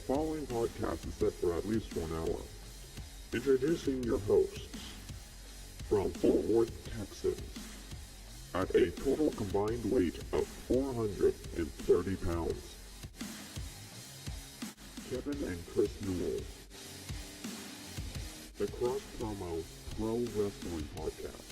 following podcast is set for at least 1 hour. Introducing your hosts from Fort Worth, Texas, at a total combined weight of 430 pounds. Kevin and Chris Newell, the Cross Promo Pro Wrestling Podcast.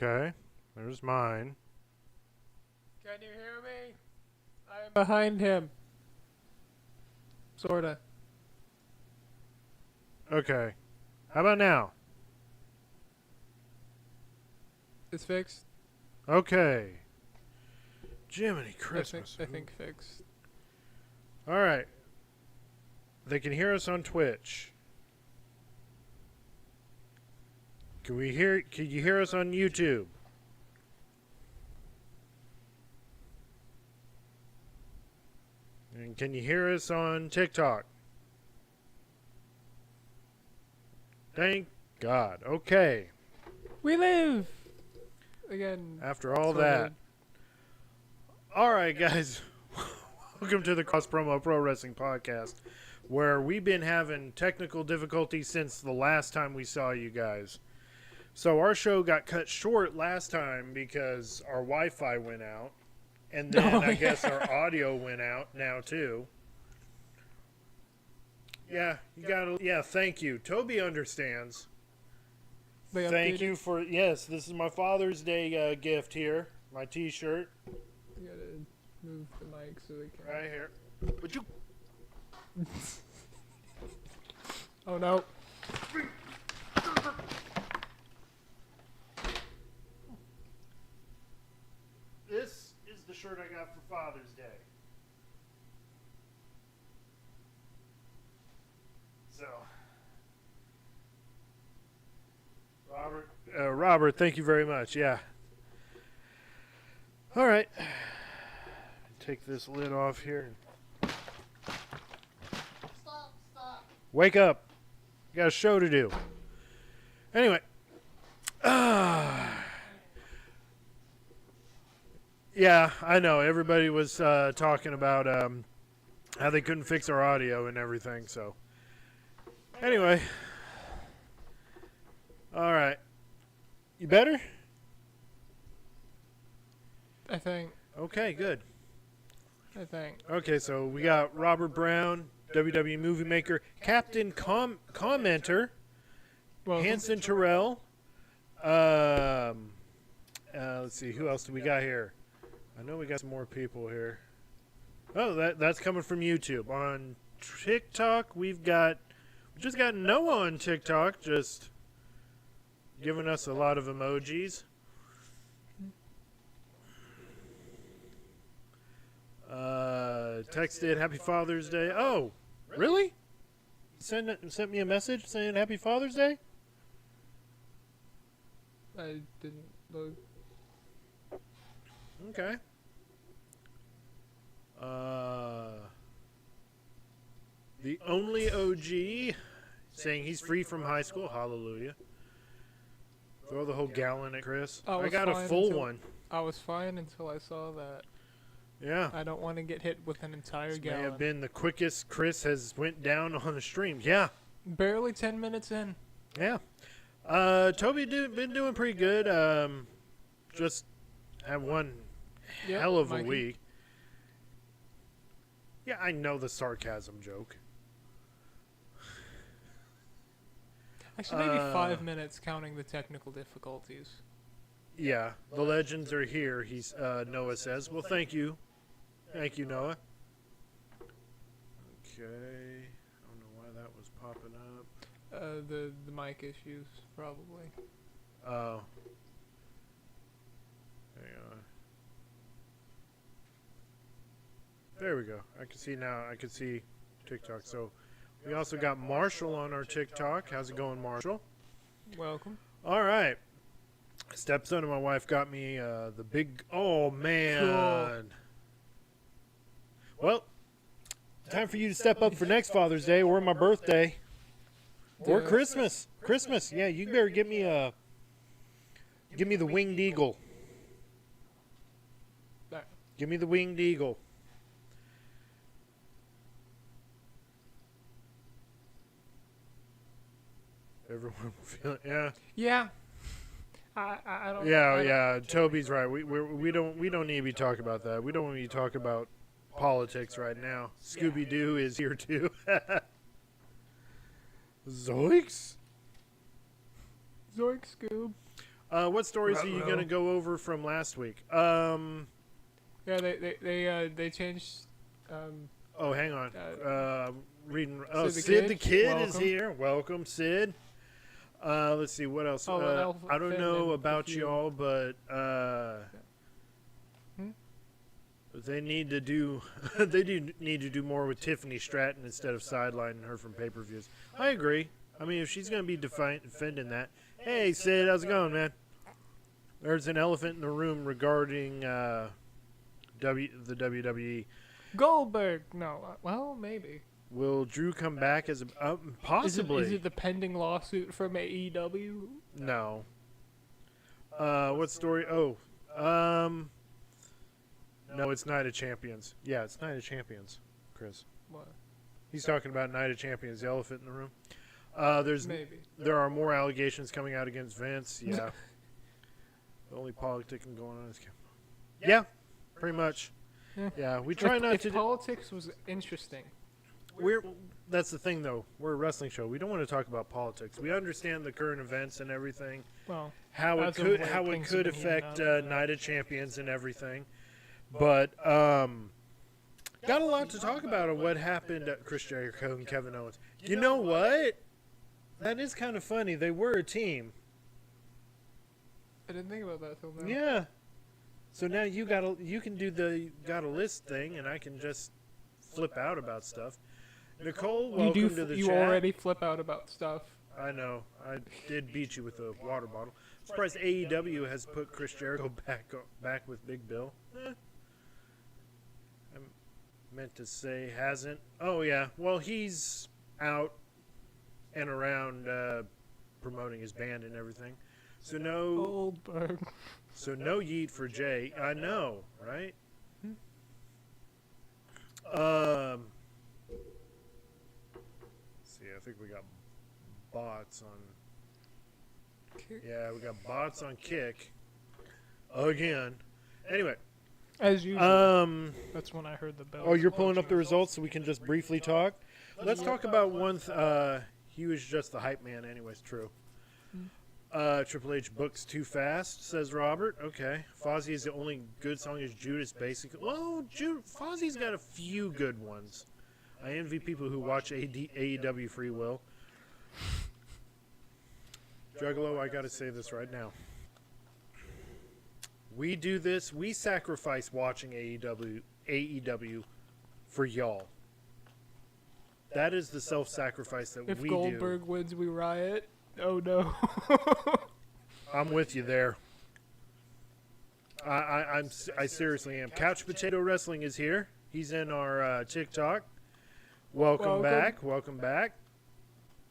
Okay. There's mine. Can you hear me? I'm behind him. Sorta. Okay. How about now? It's fixed. Okay. Jiminy Christmas. I think fixed. All right. They can hear us on Twitch. Can you hear us on YouTube? And can you hear us on TikTok? Thank God. Okay. We live! Again. After all sorta. that. All right, guys. Welcome to the Cross Promo Pro Wrestling Podcast, where we've been having technical difficulties since the last time we saw you guys. So our show got cut short last time because our Wi-Fi went out, and then I guess our audio went out now too. Yeah, thank you. Toby understands. Thank you for, yes, this is my Father's Day gift here, my t-shirt. You gotta move the mic so they can... Right here. Would you... Oh no. This is the shirt I got for Father's Day. So, Robert, thank you very much. Yeah. All right. Take this lid off here. Stop. Wake up. You got a show to do. Anyway. Yeah, I know. Everybody was talking about how they couldn't fix our audio and everything, so. Anyway. All right. You better? I think. Okay, good. Okay, so we got Robert Brown, WWE Movie Maker, Captain Commenter, Hanson Terrell. Let's see, who else do we got here? I know we got some more people here. Oh, that's coming from YouTube. On TikTok, we just got Noah on TikTok, just giving us a lot of emojis. Texted Happy Father's Day. Oh, really? Sent me a message saying Happy Father's Day? I didn't look. Okay. The only OG saying he's free from high school. Hallelujah. Throw the whole gallon at Chris. I got a full one. I was fine until I saw that. Yeah. I don't want to get hit with an entire This gallon. may have been the quickest Chris has went down on the stream. Yeah. Barely 10 minutes in. Yeah. Toby been doing pretty good. Just had one hell of a week. Yeah, I know the sarcasm joke. Actually, maybe 5 minutes counting the technical difficulties. Yeah, the legends are here, Noah says. Well, thank you. Thank you, Noah. Okay. I don't know why that was popping up. The mic issues, probably. Oh. Hang on. There we go. I can see now. I can see TikTok. So we also got Marshall on our TikTok. How's it going, Marshall? Welcome. All right. Stepson and my wife got me the big... Oh, man. Cool. Well, time for you to step up for next Father's Day or my birthday. Or Christmas. Christmas. Yeah, you better give me the winged eagle. Give me the winged eagle. Everyone feel it, yeah. Yeah. I don't. Yeah. Toby's right. We don't need to be talking about that. We don't want to be talking about politics right now. Scooby Doo is here too. Zoinks. Zoink Scoob. What stories are you Ruh-roh. gonna go over from last week? Yeah, they changed. Oh, hang on. Reading. Sid Oh, the Sid the Kid, Kid is welcome. here. Welcome, Sid. Let's see what else. Oh, and Elf I don't Finn know and about a few. y'all, but Hmm? they need to do they do need to do more with Tiffany Stratton instead of sidelining her from pay-per-views. I agree. I mean, if she's gonna be defending that, hey Sid, how's it going, man? There's an elephant in the room regarding the WWE. Goldberg. No, well, maybe. Will Drew come back as a possibly? Is it the pending lawsuit from AEW? No. What story? Oh, no, it's Night of Champions. Yeah, it's Night of Champions, Chris. What? He's talking about Night of Champions, the elephant in the room. Maybe. There are more allegations coming out against Vince. Yeah. The only politicking going on is yeah, pretty much. Yeah. Yeah, we try not If to. politics was interesting. That's the thing, though. We're a wrestling show. We don't want to talk about politics. We understand the current events and everything. Well, How it as of could late, how it things could have been heating affect up. Night of Champions and everything, but got a lot to talk about on what happened at Chris Jericho and Kevin Owens. You know what? That is kind of funny. They were a team. I didn't think about that till now. Yeah. So now you can do the got a list thing, and I can just flip out about stuff. Nicole, welcome to the You chat. already flip out about stuff. I know. I did beat you with a water bottle. Surprised AEW has put Chris Jericho back with Big Bill. I meant to say hasn't. Oh yeah. Well, he's out and around promoting his band and everything. So no Goldberg. yeet for Jay. I know, right? See, I think we got bots on. Yeah, we got bots on Kick again. Anyway, As usual. That's when I heard the bell. oh, you're pulling up the results so we can just briefly talk. Let's talk about one. He was just the hype man, anyways. True. Triple H books too fast, says Robert. Okay. Fozzie's the only good song is Judas, basically. Well, Fozzie's got a few good ones. I envy people who watch AEW Free Will. Juggalo, I gotta say this right now. We do this. We sacrifice watching AEW for y'all. That is the self-sacrifice that If we Goldberg wins, we riot. Oh no. do. I'm with you there. I seriously am. Couch Potato Wrestling is here. He's in our TikTok. Welcome back. Welcome back.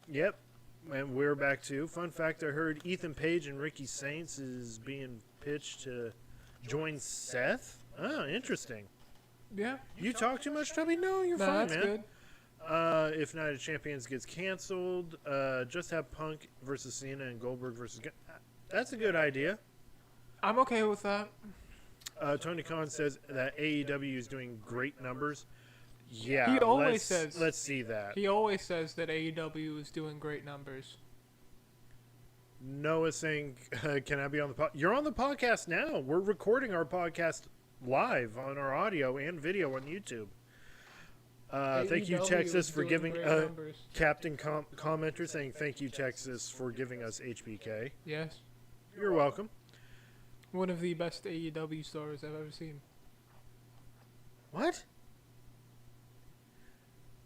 Yep. And we're back too. Fun fact, I heard Ethan Page and Ricky Saints is being pitched to join Seth. Oh, interesting. Yeah. You talk too much, Tubby? No, you're No, fine, that's man. good. If Night of Champions gets canceled, just have Punk versus Cena and Goldberg versus... That's a good idea. I'm okay with that. Tony Khan says that AEW is doing great numbers. Yeah, He always says- let's see that. He always says that AEW is doing great numbers. Noah saying, can I be on the podcast? You're on the podcast now. We're recording our podcast live on our audio and video on YouTube. Thank you, AEW Texas, is for doing giving great numbers. Captain Commenter saying thank you, Texas, for giving us HBK. Yes. You're welcome. One of the best AEW stars I've ever seen. What?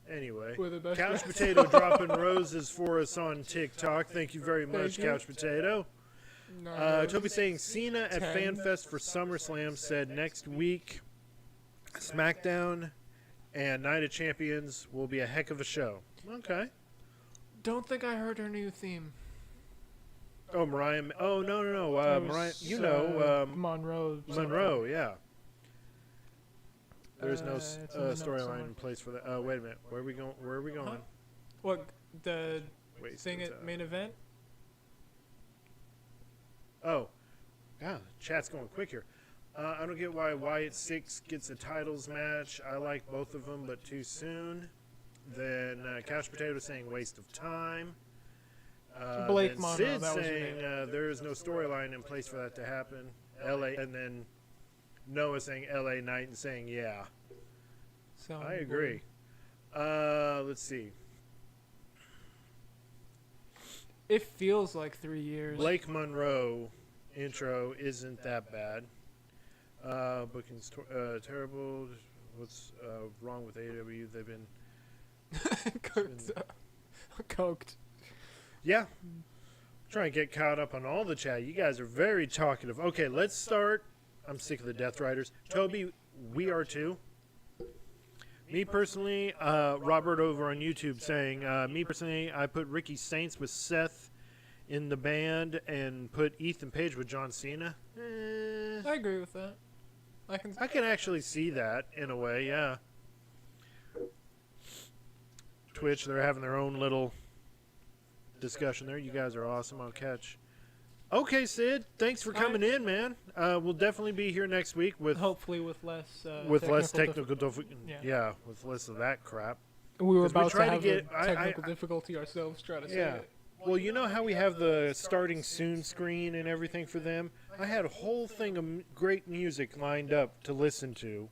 Anyway, We're the best Couch wrestlers. Potato dropping roses for us on TikTok. Thank you very much, Thank you. Couch Potato. No, Toby saying Cena at 10. FanFest for SummerSlam said next week SmackDown and Night of Champions will be a heck of a show. Okay. Don't think I heard her new theme. Oh, Mariah. Oh, no. It was, Mariah. You know, Monroe. Monroe, yeah. There's no It's in the notes storyline somewhere. in place for that. Wait a minute. Where are we going? Where are we going? Huh? What, the Wait, thing it's, at main event? Oh, God, chat's going quick here. I don't get why Wyatt Six gets a titles match. I like both of them, but too soon. Then Couch Potato saying waste of time. Blake then Monroe, Sid that was your saying there is no storyline in place for that to happen. LA, and then Noah saying LA Knight and saying yeah. So I agree. Let's see. It feels like 3 years. Blake Monroe intro isn't that bad. Booking's terrible. What's wrong with AEW? They've been Coked. yeah. Trying to get caught up on all the chat. You guys are very talkative. Okay, let's start. I'm sick of the Death Riders. Toby, we are too. Me personally, Robert over on YouTube saying, me personally, I put Ricky Saints with Seth in the band and put Ethan Page with John Cena. I agree with that. I can actually see that in a way, yeah. Twitch, they're having their own little discussion there. You guys are awesome. I'll catch. Okay, Sid, thanks for coming in, man. We'll definitely be here next week with hopefully with less technical yeah, with less of that crap. We were about to have get a technical difficulty ourselves trying to say it. Well, you know how we have the starting soon screen and everything for them? I had a whole thing of great music lined up to listen to,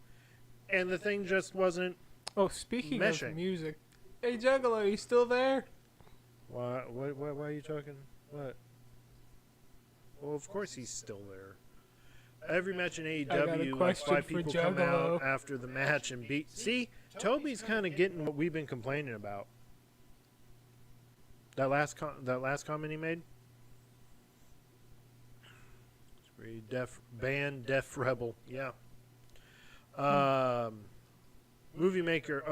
and the thing just wasn't speaking meshing. of music, hey Juggalo, you still there? Why are you talking? What? Well, of course he's still there. Every match in AEW, like 5 people come out after the match and beat. See, Toby's kind of getting what we've been complaining about. That last comment he made. It's very Def Rebel. Yeah. Movie Maker.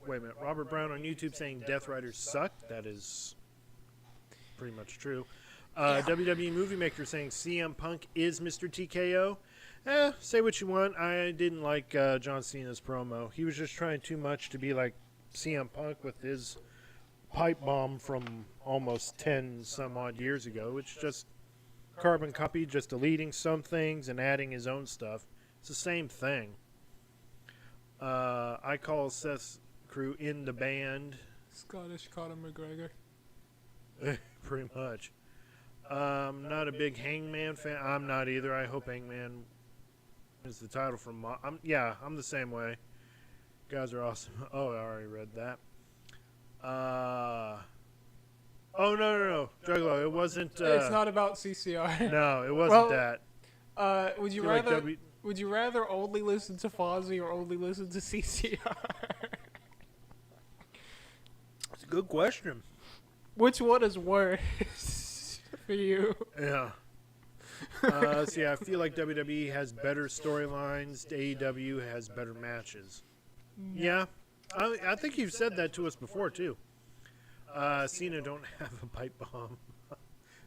Wait a minute. Robert Brown on YouTube saying Death Riders suck. That is pretty much true. WWE Movie Maker saying CM Punk is Mr. TKO. Say what you want. I didn't like John Cena's promo. He was just trying too much to be like CM Punk with his pipe bomb from almost 10 some odd years ago. It's just carbon copy, just deleting some things and adding his own stuff. It's the same thing. I call Seth's crew in the band. Scottish Conor McGregor. Pretty much. Not a big Hangman fan. I'm not either. I hope Hangman is the title from. I'm the same way. Guys are awesome. Oh, I already read that. No, Juggalo. It wasn't. It's not about CCR. No, it wasn't that. Would you rather? Would you rather only listen to Fozzy or only listen to CCR? It's a good question. Which one is worse for you? Yeah. See, I feel like WWE has better storylines. AEW has better matches. Yeah. I think you've said that to us before, too. Cena don't have a pipe bomb.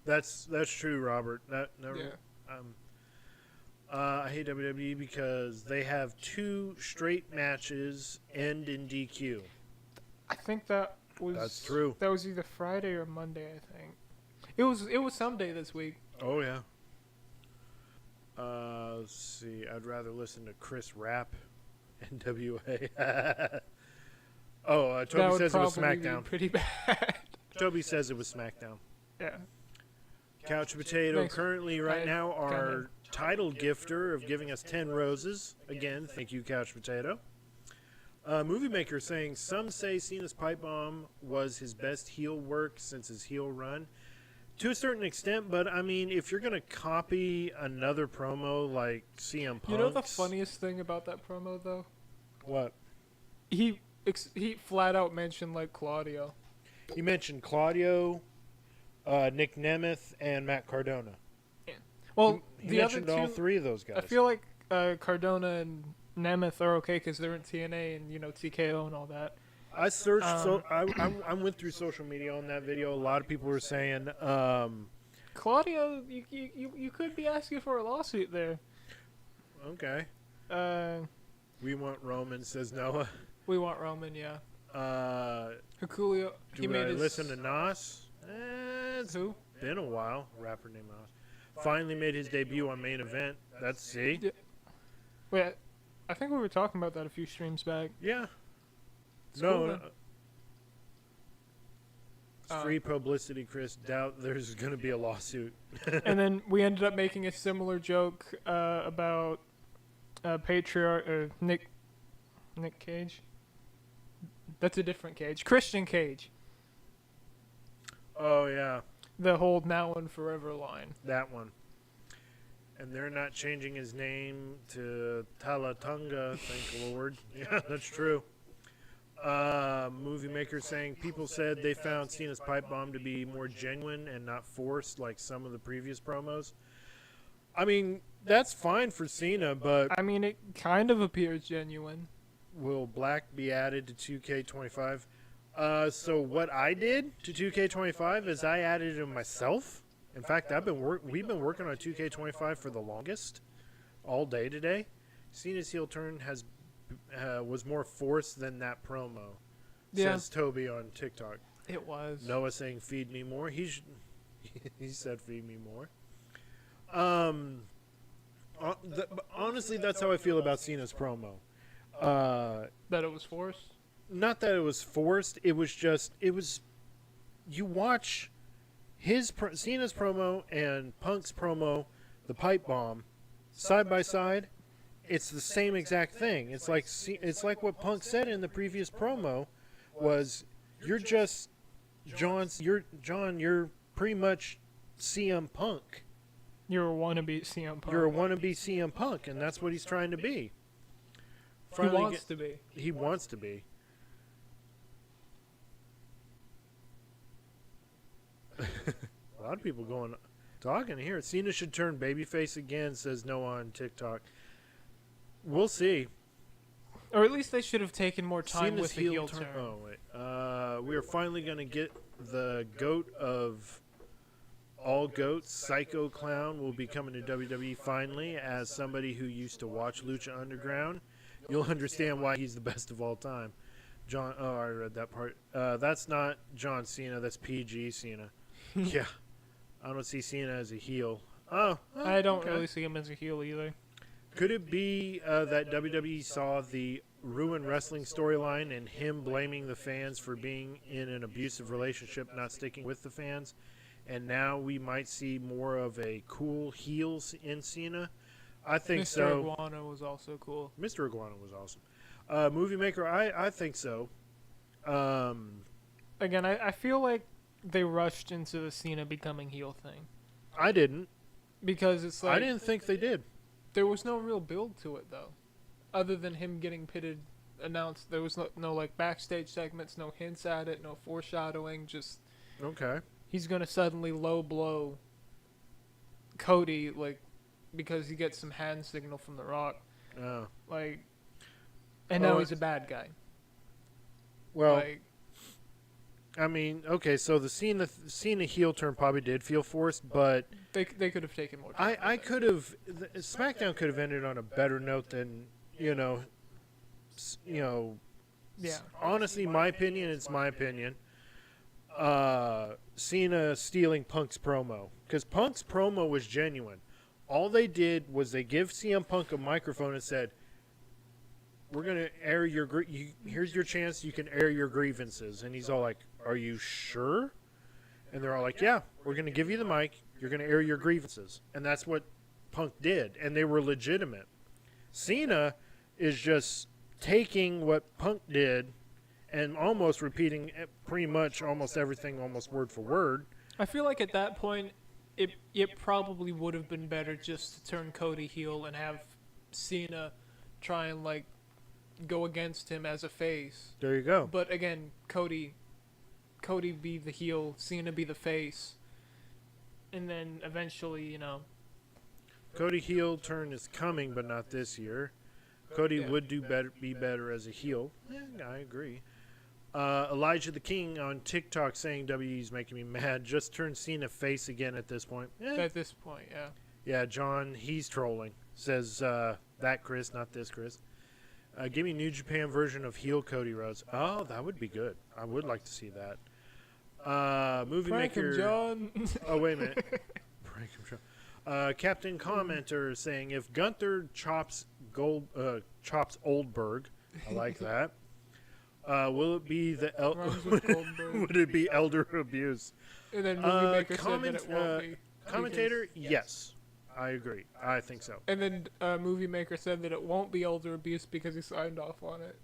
That's true, Robert. I hate WWE because they have 2 straight matches end in DQ. I think that's true. That was either Friday or Monday, I think. It was someday this week. Oh, yeah. Let's see. I'd rather listen to Chris rap NWA. Toby says it was SmackDown. Be pretty bad. Toby says it was SmackDown. Yeah. Couch Potato currently right now our title gifter of giving us 10 roses. Again, thank you, Couch Potato. Movie Maker saying, some say Cena's pipe bomb was his best heel work since his heel run. To a certain extent, but I mean, if you're going to copy another promo like CM Punk's... You know the funniest thing about that promo, though? What? He flat out mentioned, like, Claudio. He mentioned Claudio, Nick Nemeth, and Matt Cardona. Yeah. Well, he the mentioned other two, all 3 of those guys. I feel like Cardona and Nemeth are okay because they're in TNA and, TKO and all that. I searched, I went through social media on that video. A lot of people were saying, Claudio, you could be asking for a lawsuit there. Okay. We want Roman, says Noah. We want Roman, yeah. Julio, listen to Nas? It's Who? been a while. Rapper named Nas. Finally made his debut on Main Event. That's C. Yeah. Wait, I think we were talking about that a few streams back. Yeah. It's cool, No. It's free publicity, Chris. Doubt there's going to be a lawsuit. And then we ended up making a similar joke about patriarch Nick Cage. That's a different Cage. Christian Cage. Oh, yeah. The whole now and forever line. That one. And they're not changing his name to Talatunga, thank Lord. Yeah, that's true. Movie Maker saying people said they found Cena's pipe bomb to be more genuine and not forced like some of the previous promos. I mean, that's fine for Cena, but I mean, it kind of appears genuine. will Black be added to 2K25? So what I did to 2K25 is I added it myself. In fact, we've been working on 2K25 for the longest, all day today. Cena's heel turn was more forced than that promo, says Toby on TikTok. It was. Noah saying feed me more. He said feed me more. Honestly, that's how I feel about Cena's promo. That it was forced? Not that it was forced. It was you watch Cena's promo and Punk's promo, the pipe bomb, side by side. It's the same exact thing. It's like what Punk said in the previous promo was, you're just you're pretty much CM Punk. You're a wannabe CM Punk. You're a wannabe CM Punk, and that's what he's trying to be. He wants to be. He wants to be. A lot of people talking here. Cena should turn babyface again, says Noah on TikTok. We'll see. Or at least they should have taken more time Cena's with the heel turn. Oh, wait. We are finally going to get the GOAT of all GOATs, Psycho Clown, will be coming to WWE finally. As somebody who used to watch Lucha Underground, you'll understand why he's the best of all time. I read that part. That's not John Cena. That's PG Cena. Yeah. I don't see Cena as a heel. I don't really see him as a heel either. Could it be that WWE saw the Ruin Wrestling storyline and him blaming the fans for being in an abusive relationship, not sticking with the fans, and now we might see more of a cool heel in Cena? I think so. Mr. Iguana was also cool. Mr. Iguana was awesome. Movie Maker, I think so. Again, I feel like they rushed into the Cena becoming heel thing. I didn't. Because it's like... I didn't think they did. There was no real build to it, though. Other than him getting pitted, announced. There was no like, backstage segments, no hints at it, no foreshadowing, just... Okay. He's going to suddenly low blow Cody, like, because he gets some hand signal from The Rock. Oh. Like... And now he's a bad guy. Well... Like, I mean, okay, so the Cena heel turn probably did feel forced, but they could have taken more time. I could have SmackDown could have ended on a better note than Yeah. Honestly, my opinion, it's my opinion. Cena stealing Punk's promo, because Punk's promo was genuine. All they did was they give CM Punk a microphone and said, "We're gonna air your here's your chance. You can air your grievances." And he's all like, "Are you sure?" And they're all like, "Yeah, we're gonna give you the mic. You're gonna air your grievances." And that's what Punk did, and they were legitimate. Cena is just taking what Punk did and almost repeating pretty much almost everything, almost word for word. I feel like at that point, it probably would have been better just to turn Cody heel and have Cena try and like go against him as a face. There you go. But again, Cody be the heel, Cena be the face, and then eventually, Cody heel turn is coming, but not this year. Cody would be better as a heel. Yeah, I agree. Elijah the King on TikTok saying WWE's making me mad. Just turn Cena face again at this point. At this point, yeah. Yeah, John, he's trolling. Says that Chris, not this Chris. Give me New Japan version of heel Cody Rhodes. Oh, that would be good. I would like to see that. Movie Prank Maker. him, John. Oh, wait a minute. Prank him, John. Captain Commenter saying if Gunther chops Oldberg, I like that. Will it be the Rhymes with Goldberg. would it be elder abuse? And then Movie Maker said that it won't be. Commentator, yes, I agree. I think so. And then Movie Maker said that it won't be elder abuse because he signed off on it.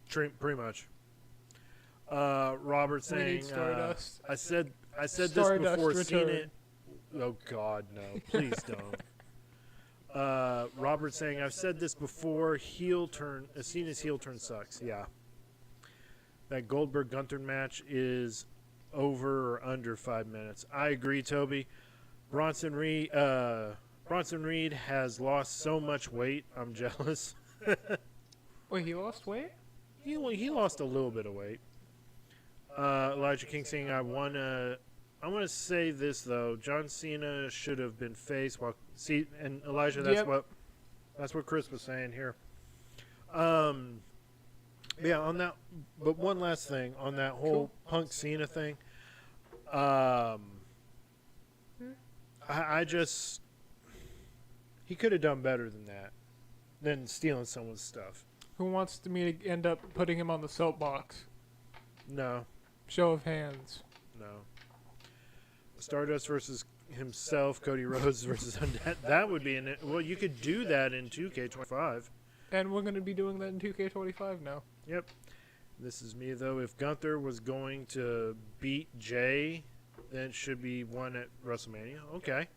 Pretty much. Robert We need saying, Stardust. I said this Stardust before. return. Seen it. Oh God, no! Please don't. Robert saying, I've said this before. Heel turn. Cena's heel turn sucks. Yeah. That Goldberg Gunther match is over or under 5 minutes. I agree, Toby. Bronson Reed has lost so much weight. I'm jealous. Wait, he lost weight? He lost a little bit of weight. Elijah King saying, I want to say this though. John Cena should have been face. And Elijah, that's what Chris was saying here. Yeah, on that. But one last thing on that whole Punk Cena thing. I just he could have done better than that, than stealing someone's stuff. Who wants me to end up putting him on the soapbox? No. Show of hands. No. Stardust versus himself, Cody Rhodes versus Undead. That would be well, you could do that in 2K25. And we're going to be doing that in 2K25 now. Yep. This is me, though. If Gunther was going to beat Jay, then it should be one at WrestleMania. Okay.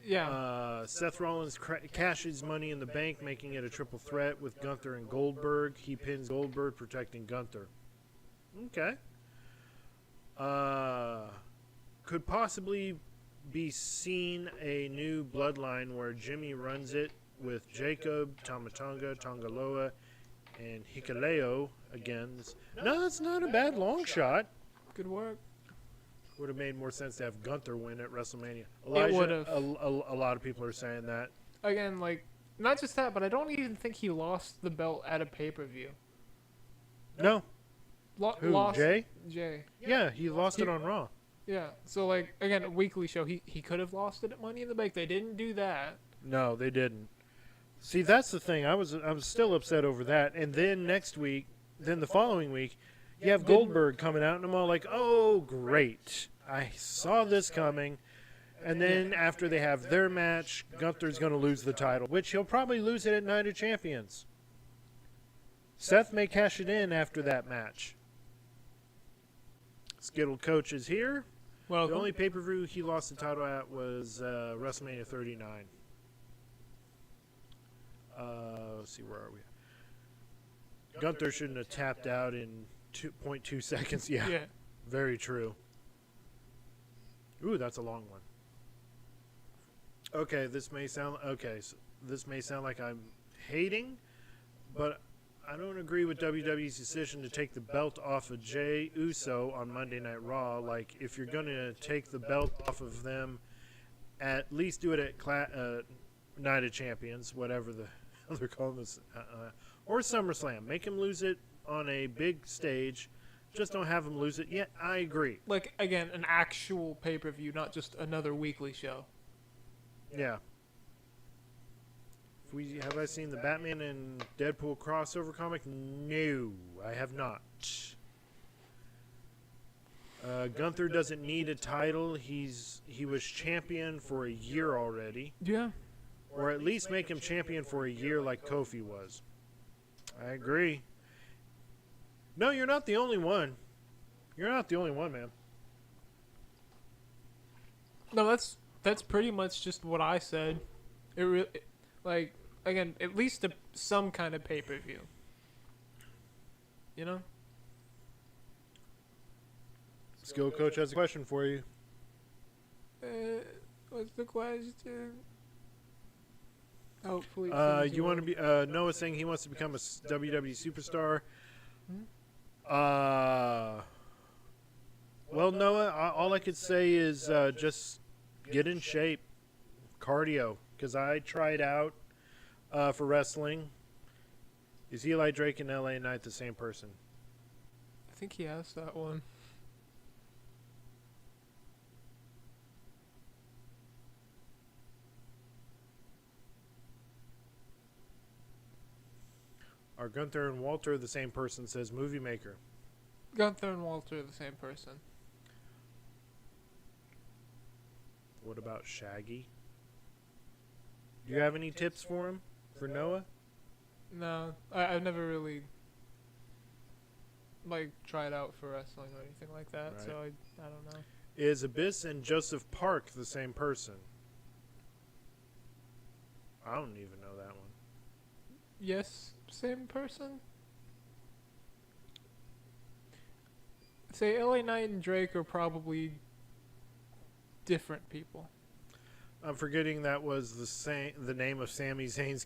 Yeah. Seth Rollins cashes Money in the Bank, making it a triple threat with Gunther and Goldberg. He pins Goldberg, protecting Gunther. Okay. Could possibly be seen a new bloodline where Jimmy runs it with Jacob, Tamatonga, Tongaloa, and Hikaleo again. No, that's not a bad long shot. Good work. Would have made more sense to have Gunther win at WrestleMania. Elijah, It would have. A lot of people are saying that. Again, like, not just that, but I don't even think he lost the belt at a pay-per-view. No. Who, Lost Jay? Jay. Yeah, he lost it on Raw. Yeah. So, like, again, a weekly show, he could have lost it at Money in the Bank. They didn't do that. No, they didn't. See, that's the thing. I was still upset over that. And then the following week, you have Goldberg coming out, and I'm all like, oh, great. I saw this coming. And then after they have their match, Gunther's going to lose the title, which he'll probably lose it at Night of Champions. Seth may cash it in after that match. Skittle Coach is here. Well, The only pay-per-view he lost the title at was WrestleMania 39. Let's see, where are we? Gunther shouldn't have tapped out in 2.2 seconds. Yeah, yeah. very true. Ooh, that's a long one. Okay, this may sound like I'm hating, but I don't agree with WWE's decision to take the belt off of Jey Uso on Monday Night Raw. Like, if you're going to take the belt off of them, at least do it at Night of Champions, whatever they're calling this, or SummerSlam. Make him lose it on a big stage. Just don't have him lose it. Yeah, I agree. Like, again, an actual pay-per-view, not just another weekly show. Yeah. Have I seen the Batman and Deadpool crossover comic? No, I have not. Gunther doesn't need a title. He was champion for a year already. Yeah. Or at least make him champion for a year like Kofi was. I agree. No, you're not the only one. You're not the only one, man. No, that's pretty much just what I said. Like, again, at least some kind of pay-per-view. You know? Skill Coach has a question for you. What's the question? Hopefully. You want to be Noah saying he wants to become a WWE superstar. Well, Noah, all I could say is just get in shape, cardio. Because I tried out for wrestling. Is Eli Drake and LA Knight the same person? I think he asked that one. Are Gunther and Walter the same person? Says Movie Maker. Gunther and Walter are the same person. What about Shaggy? Do you have any tips for him? For Noah? No, I've never really tried out for wrestling or anything like that, Right. so I don't know. Is Abyss and Joseph Park the same person? I don't even know that one. Yes, same person. Say LA Knight and Drake are probably different people. I'm forgetting that was the name of Sami Zayn's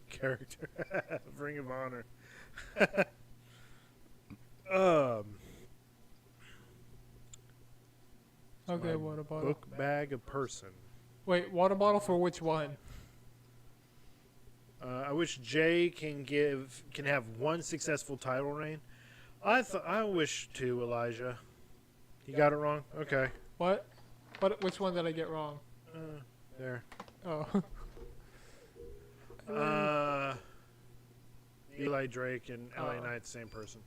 character. Ring of Honor. Okay, My water bottle. Book bag of person. Wait, water bottle for which one? I wish Jay can have one successful title reign. I wish too, Elijah. You got it wrong? Okay. What? Which one did I get wrong? There. Oh. Eli Drake and LA Oh. Knight, same person.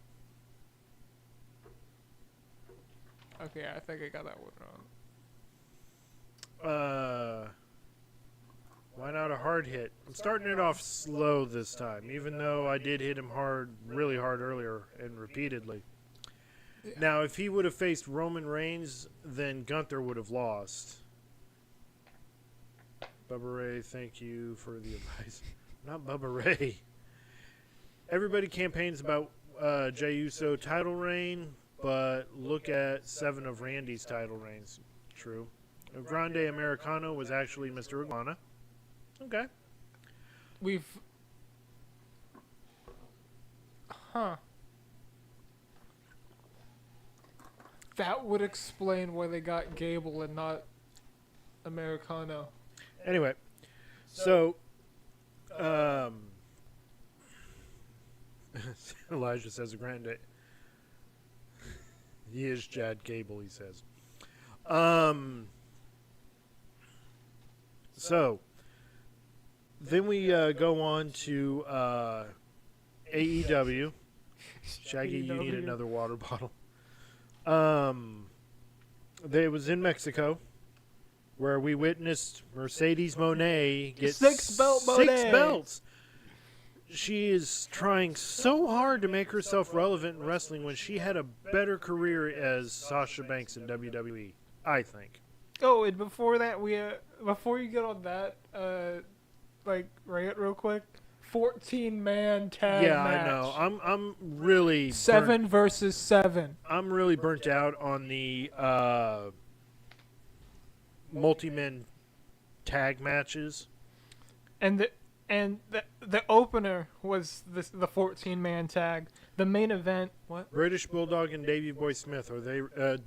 Okay, I think I got that one wrong. Why not a hard hit? I'm starting it off slow this time, even though I did hit him really hard earlier and repeatedly. Yeah. Now, if he would have faced Roman Reigns, then Gunther would have lost. Bubba Ray, thank you for the advice. Not Bubba Ray. Everybody campaigns about Jey Uso title reign, but look at 7 of Randy's title reigns. True. Grande Americano was actually Mr. Iguana. Okay. That would explain why they got Gable and not Americano. Anyway, so Elijah says a Grande. He is Chad Gable, he says. So then we go on to AEW. Shaggy, you need AEW. another water bottle. They was in Mexico, where we witnessed Mercedes Moné get 6 belt six Moné. belts. She is trying so hard to make herself relevant in wrestling when she had a better career as Sasha Banks in WWE, I think. Oh, and before that, before you get on that, rant real quick. 14-man tag Yeah, match. I know. I'm really 7 versus 7. I'm really burnt out on the multi-men tag matches. And the opener was the 14-man tag. The main event, what? British Bulldog and Davey Boy Smith, are they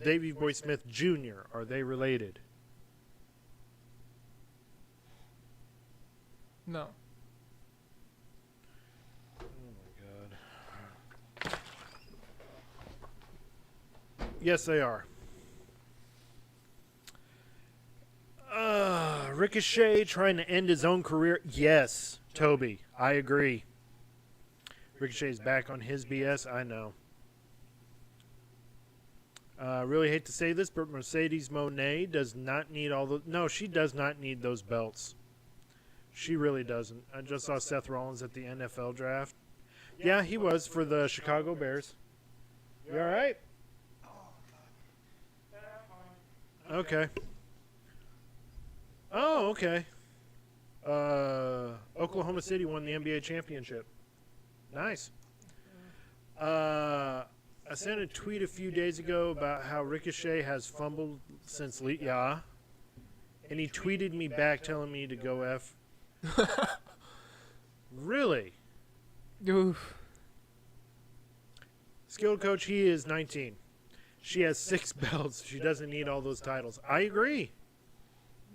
Davey Boy Smith Jr., are they related? No. Oh my god. Yes, they are. Ricochet trying to end his own career. Yes, Toby, I agree. Ricochet's back on his BS, I know. Really hate to say this, but Mercedes Moné does not need No, she does not need those belts. She really doesn't. I just saw Seth Rollins at the NFL draft. Yeah, he was for the Chicago Bears. You all right? Okay. Oh, okay. Oklahoma City won the NBA championship. Nice. I sent a tweet a few days ago about how Ricochet has fumbled since yeah. And he tweeted me back telling me to go F. Really? Oof. Skilled coach, he is 19. She has 6 belts. She doesn't need all those titles. I agree.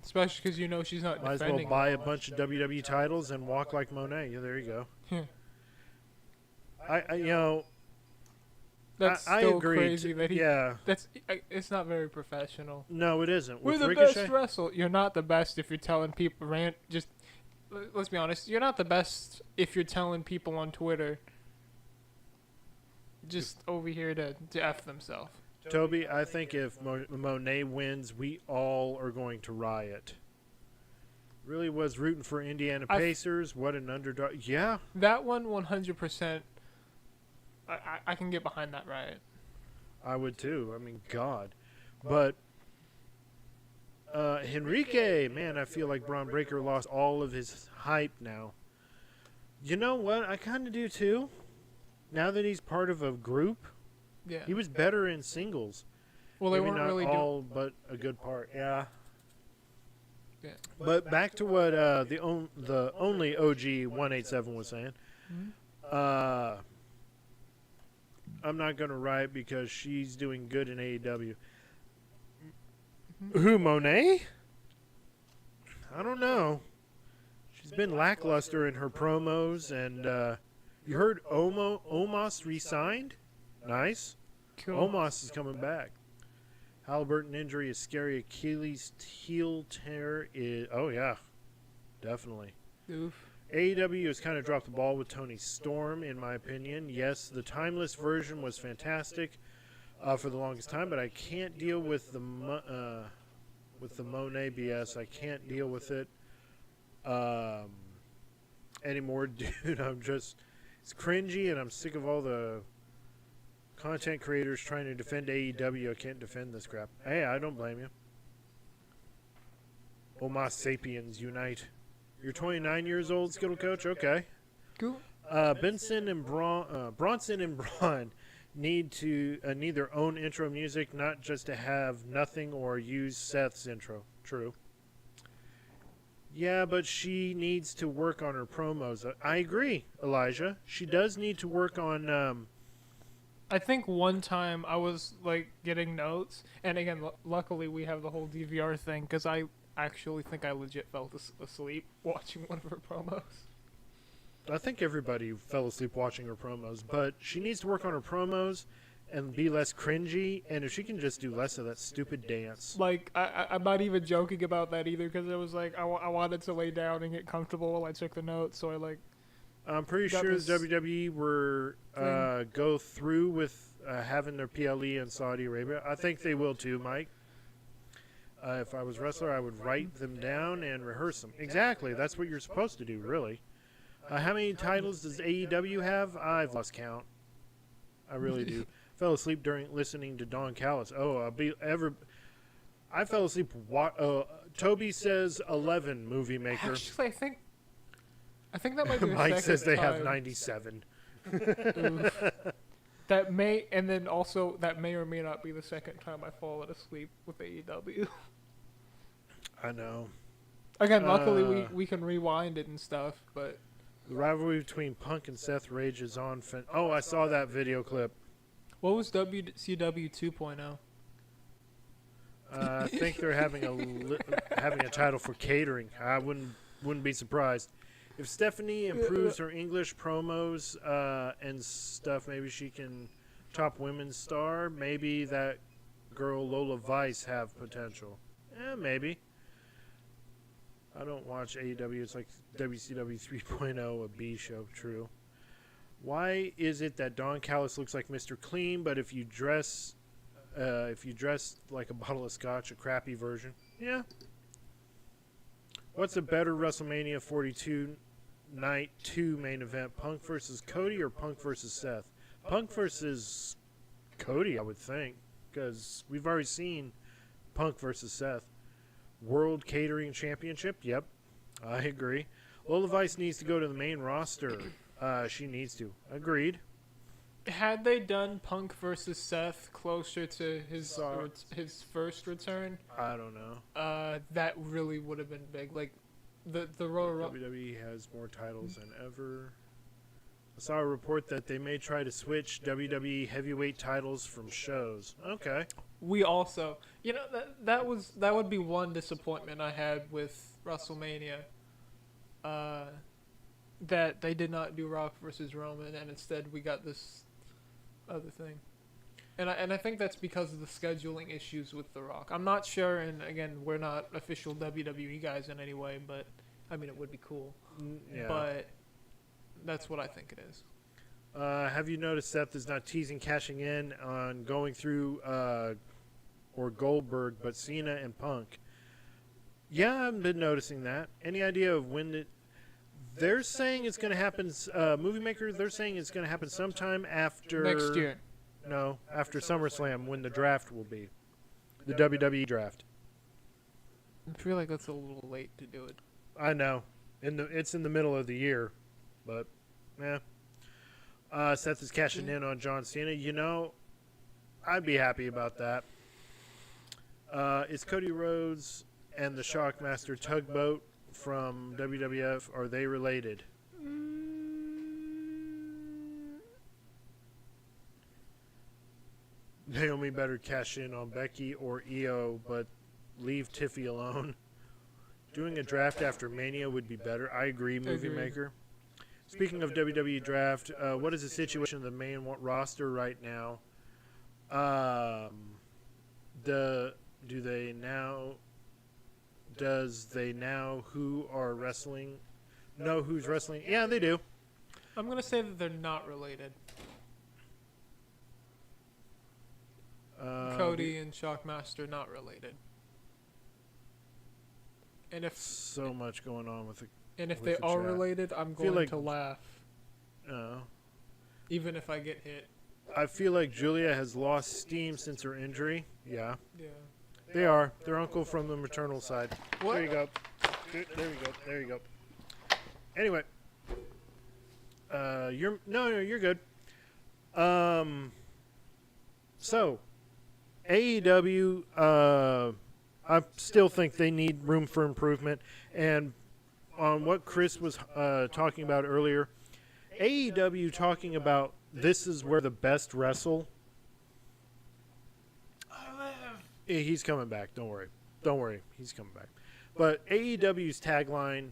Especially because you know she's not Might as well defending. buy a bunch of WWE titles and walk like Monet. Yeah, there you go. That's I still agree. crazy that he. Yeah. It's not very professional. No, it isn't. We're With the Ricochet, best wrestler. You're not the best if you're telling people just let's be honest, you're not the best if you're telling people on Twitter just over here to F themselves. Toby, I think if Monet wins, we all are going to riot. Really was rooting for Indiana Pacers. What an underdog. Yeah. That one, 100%, I can get behind that riot. I would too. I mean, God. But Henrique, man, I feel like Braun Breaker lost all of his hype now. You know what? I kind of do too. Now that he's part of a group, Yeah. he was better in singles. Well, they Maybe weren't not really all, but a good part. Yeah. Yeah. But back to what the only OG 187 was saying. Mm-hmm. I'm not gonna riot because she's doing good in AEW. Mm-hmm. Who, Monet? I don't know. She's been lackluster in her promos, and you heard Omos re-signed? Nice. Cool. Omos is coming back. Halliburton injury is scary. Achilles heel tear is... Oh, yeah. Definitely. Oof. AEW has kind of dropped the ball with Tony Storm, in my opinion. Yes, the timeless version was fantastic for the longest time, but I can't deal with the Monet BS. I can't deal with it anymore, dude. It's cringy, and I'm sick of all the content creators trying to defend AEW. I can't defend this crap. Hey, I don't blame you. Homo sapiens unite. You're 29 years old, Skittle Coach? Okay. Cool. Bronson and Braun need their own intro music, not just to have nothing or use Seth's intro. True. Yeah, but she needs to work on her promos. I agree, Elijah. She does need to work on... I think one time I was like getting notes, and again, luckily we have the whole DVR thing because I actually think I legit fell asleep watching one of her promos. I think everybody fell asleep watching her promos, but she needs to work on her promos and be less cringy, and if she can just do less of that stupid dance. Like, I'm not even joking about that either because it was like I wanted to lay down and get comfortable while I took the notes, so I like... I'm pretty sure WWE were go through with having their PLE in Saudi Arabia. I think they will too, Mike. If I was wrestler, I would write them down and rehearse them. Exactly. That's what you're supposed to do, really. How many titles does AEW have? I've lost count. I really do. Fell asleep during listening to Don Callis. I fell asleep. Toby says 11, Movie Maker. Actually, I think that might be the Mike second says they time. have 97. Oof. That may or may not be the second time I've fallen asleep with AEW. I know. Again, luckily we can rewind it and stuff, but... The rivalry between Punk and Seth Rage is on... I saw that video clip. What was WCW 2.0? I think they're having a title for catering. I wouldn't be surprised. If Stephanie improves her English promos and stuff, maybe she can top women's star. Maybe that girl Lola Vice have potential. Maybe. I don't watch AEW. It's like WCW 3.0, a B show. True. Why is it that Don Callis looks like Mr. Clean, but if you dress like a bottle of scotch, a crappy version? Yeah. What's a better WrestleMania 42 Night 2 main event, Punk versus Cody or Punk versus Seth? Punk versus Cody, I would think, because we've already seen Punk versus Seth. World Catering Championship? Yep, I agree. Lola Vice needs to go to the main roster. She needs to. Agreed. Had they done Punk versus Seth closer to his first return, I don't know. That really would have been big. Like the Royal WWE has more titles than ever. I saw a report that they may try to switch WWE heavyweight titles from shows. Okay. We also, that would be one disappointment I had with WrestleMania. That they did not do Rock versus Roman, and instead we got this other thing. And I think that's because of the scheduling issues with The Rock. I'm not sure, and again, we're not official WWE guys in any way, but I mean, it would be cool. Yeah. but that's what I think it is. Have you noticed Seth is not teasing cashing in on going through or Goldberg, but Cena and Punk? Yeah, I've been noticing that. Any idea of when it? They're saying it's going to happen. Movie Maker, they're saying it's going to happen sometime after Next year. No, after SummerSlam, when the draft will be, the WWE draft. I feel like that's a little late to do it. I know, it's in the middle of the year, but yeah. Seth is cashing in on John Cena. You know, I'd be happy about that. Is Cody Rhodes and the Shockmaster Tugboat from WWF, are they related? Naomi better cash in on Becky or Io, but leave Tiffy alone. Doing a draft after Mania would be better. I agree, Movie Maker. Speaking of WWE Draft, what is the situation of the main roster right now? Does they now who are wrestling know who's wrestling? Yeah, they do. I'm going to say that they're not related. Cody and Shockmaster not related. And if so much going on with it. And if with they the are chat. related, I'm Feel going like- to laugh, Uh, even if I get hit. I feel like Julia has lost steam since her injury. Yeah, Yeah. they are. Their uncle from the maternal side. What? There you go. There you go. There you go. Anyway, you're good. So AEW, I still think they need room for improvement, and on what Chris was talking about earlier, AEW talking about this is where the best wrestle. He's coming back. Don't worry. Don't worry. He's coming back. But AEW's tagline,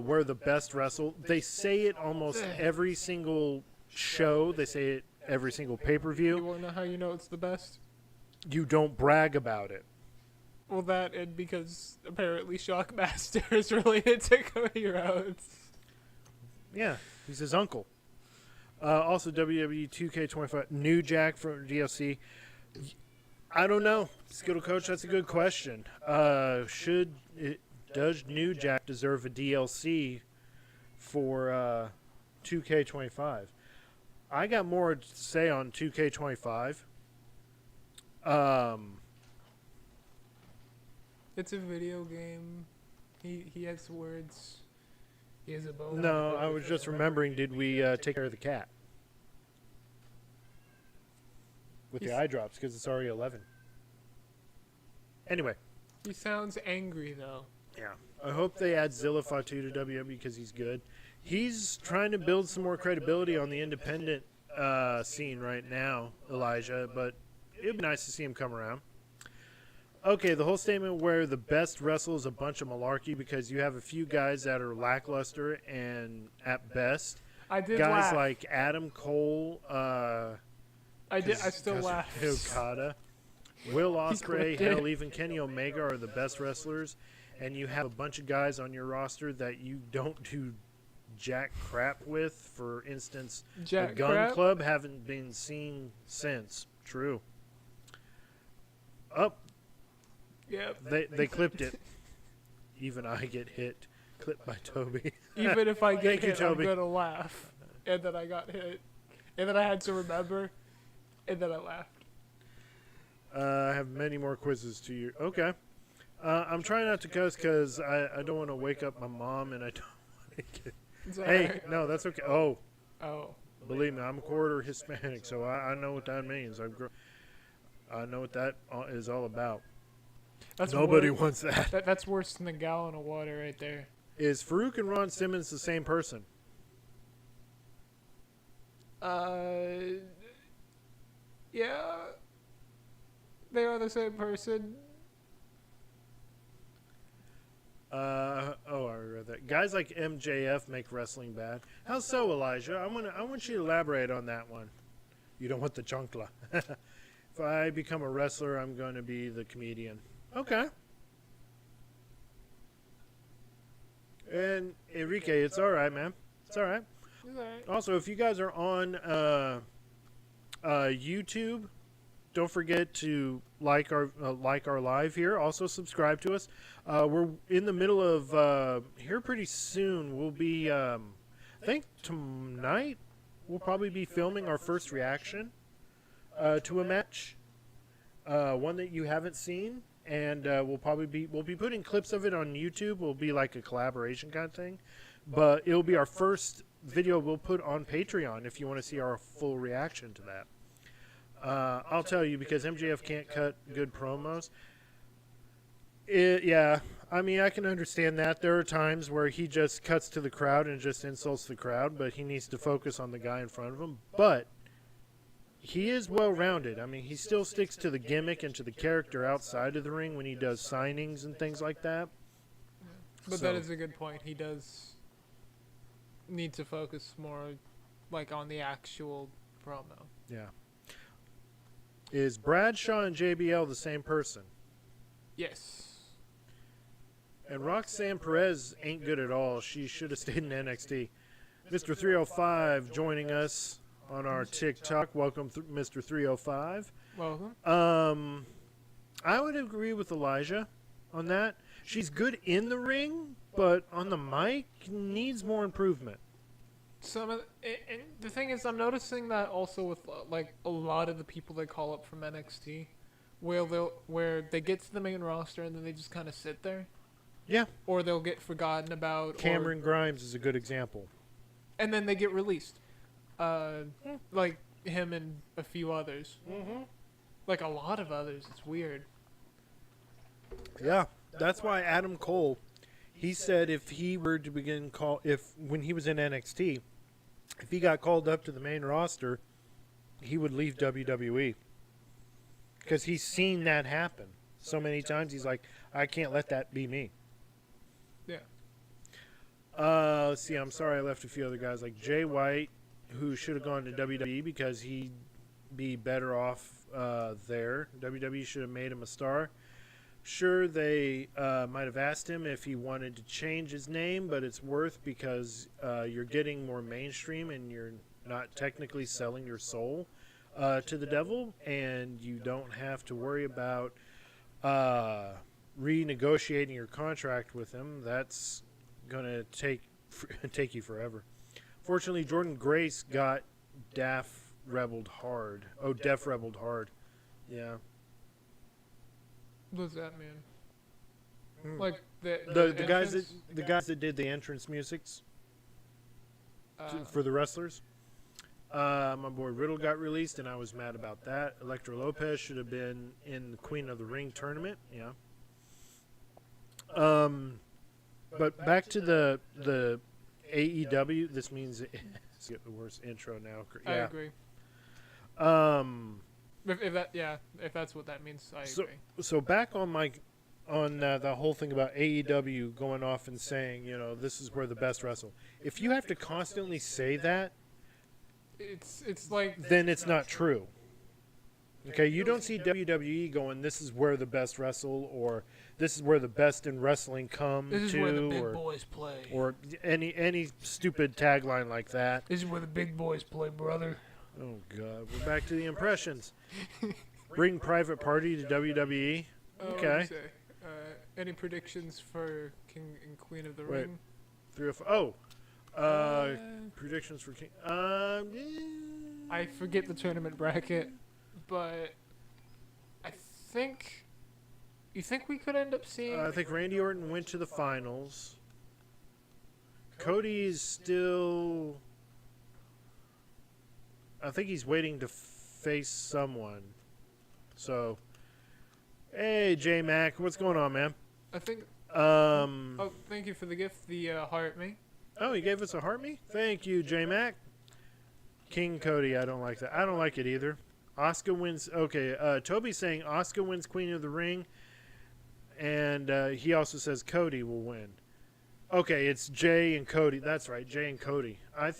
where the best wrestle, they say it almost every single show. They say it every single You pay-per-view. want to know how you know it's the best? You don't brag about it. Well, that and because apparently Shockmaster is related to Cody Rhodes. Yeah, he's his uncle. Also, WWE 2K25, New Jack from DLC. I don't know. Skittle Coach, that's a good question. Does New Jack deserve a DLC for 2K25? I got more to say on 2K25. It's a video game. He has words. He has a bow. No, I was just remembering, did we take care of the cat? With the He's- eye drops, because it's already 11. Anyway. He sounds angry though. Yeah. I hope they add Zilla Fatu to WWE because he's good. He's trying to build some more credibility on the independent scene right now, Elijah, but it would be nice to see him come around. Okay, the whole statement where the best wrestle is a bunch of malarkey because you have a few guys that are lackluster and at best. I did Guys laugh. like Adam Cole, I still laugh. Okada, Will Ospreay, clipped it. hell, even Kenny Omega are the best wrestlers, and you have a bunch of guys on your roster that you don't do jack crap with. For instance, Jack the Gun Crap? Club haven't been seen since. True. Up, Yep. they clipped it. Even I get hit. Clipped by Toby. Even if I get Thank you, hit, I'm Toby. gonna laugh. And then I got hit. And then I had to remember. And then I laughed. I have many more quizzes to you. Okay. I'm trying not to cuss because I don't want to wake up my mom and I don't want to get... Is that Hey, right? no, that's okay. Oh, Oh. believe me, I'm a quarter Hispanic, so I know what that means. I know what that is all about. That's Nobody worse. wants that. That's worse than a gallon of water right there. Is Farouk and Ron Simmons the same person? Yeah. They are the same person. I read that. Guys like MJF make wrestling bad. How so, Elijah? I want you to elaborate on that one. You don't want the chunkla. If I become a wrestler, I'm going to be the comedian. Okay. And Enrique, it's all right, man. It's all right. It's alright. Also, if you guys are on YouTube, don't forget to like our live here. Also, subscribe to us. We're in the middle of here pretty soon. We'll be, I think tonight, we'll probably be filming our first reaction to a match, one that you haven't seen, and we'll be putting clips of it on YouTube. Will be like a collaboration kind of thing, but it'll be our first video we'll put on Patreon if you want to see our full reaction to that. I'll tell you, because MJF can't cut good promos. Yeah, I mean, I can understand that. There are times where he just cuts to the crowd and just insults the crowd, but he needs to focus on the guy in front of him. But he is well-rounded. I mean, he still sticks to the gimmick and to the character outside of the ring when he does signings and things like that. But So- that is a good point. He does need to focus more, like, on the actual promo. Yeah. Is Bradshaw and JBL the same person? Yes. And Roxanne Perez ain't good at all. She should have stayed in NXT. Mr. 305 joining us on our TikTok. Welcome, Mr. 305. Welcome. I would agree with Elijah on that. She's good in the ring, but on the mic needs more improvement. Some of and the thing is, I'm noticing that also with like a lot of the people they call up from NXT, where they get to the main roster and then they just kind of sit there. Yeah. Or they'll get forgotten about. Cameron Grimes is a good example. And then they get released. Like him and a few others. Mm-hmm. Like a lot of others. It's weird. Yeah, that's why Adam Cole, he said if he were to when he was in NXT, if he got called up to the main roster, he would leave WWE. Because he's seen that happen so many times. He's like, I can't let that be me. Yeah. Let's see, I'm sorry I left a few other guys like Jay White, who should have gone to WWE because he'd be better off there. WWE should have made him a star. Sure, they might have asked him if he wanted to change his name, but it's worth because you're getting more mainstream and you're not technically selling your soul to the devil, and you don't have to worry about renegotiating your contract with him. That's going to take you forever. Fortunately, Jordan Grace got Def Rebelled hard. Oh, Def Rebelled hard. Yeah. What does that mean? Hmm. Like The entrance? guys that did the entrance musics Uh, for the wrestlers. My boy Riddle got released, and I was mad about that. Elektra Lopez should have been in the Queen of the Ring tournament. Yeah. But back to the AEW. This means it's getting the worst intro now. I Yeah. agree. If that's what that means, I agree. So back on the whole thing about AEW going off and saying, this is where the best wrestle. If you have to constantly say that, It's like then it's not true. Okay, you don't see WWE going, this is where the best wrestle, or this is where the best in wrestling come this is to, where the big boys play. or any stupid tagline like that. This is where the big boys play, brother. Oh God, we're back to the impressions. Bring Private Party to WWE. Okay. Any predictions for King and Queen of the Wait. Ring? 3 or 4. Predictions for King. I forget the tournament bracket, but I think. You think we could end up seeing? I think Randy Orton went to the finals. Cody's still. I think he's waiting to face someone. So, hey J Mac, what's going on, man? I think. Oh, Oh, thank you for the gift. The Heart Me. he gave us a heart me. Thank you, J Mac. King Cody, I don't like that. I don't like it either. Asuka wins. Okay, Toby's saying Asuka wins Queen of the Ring, and he also says Cody will win. Okay, it's Jay and Cody. That's right, Jay and Cody. I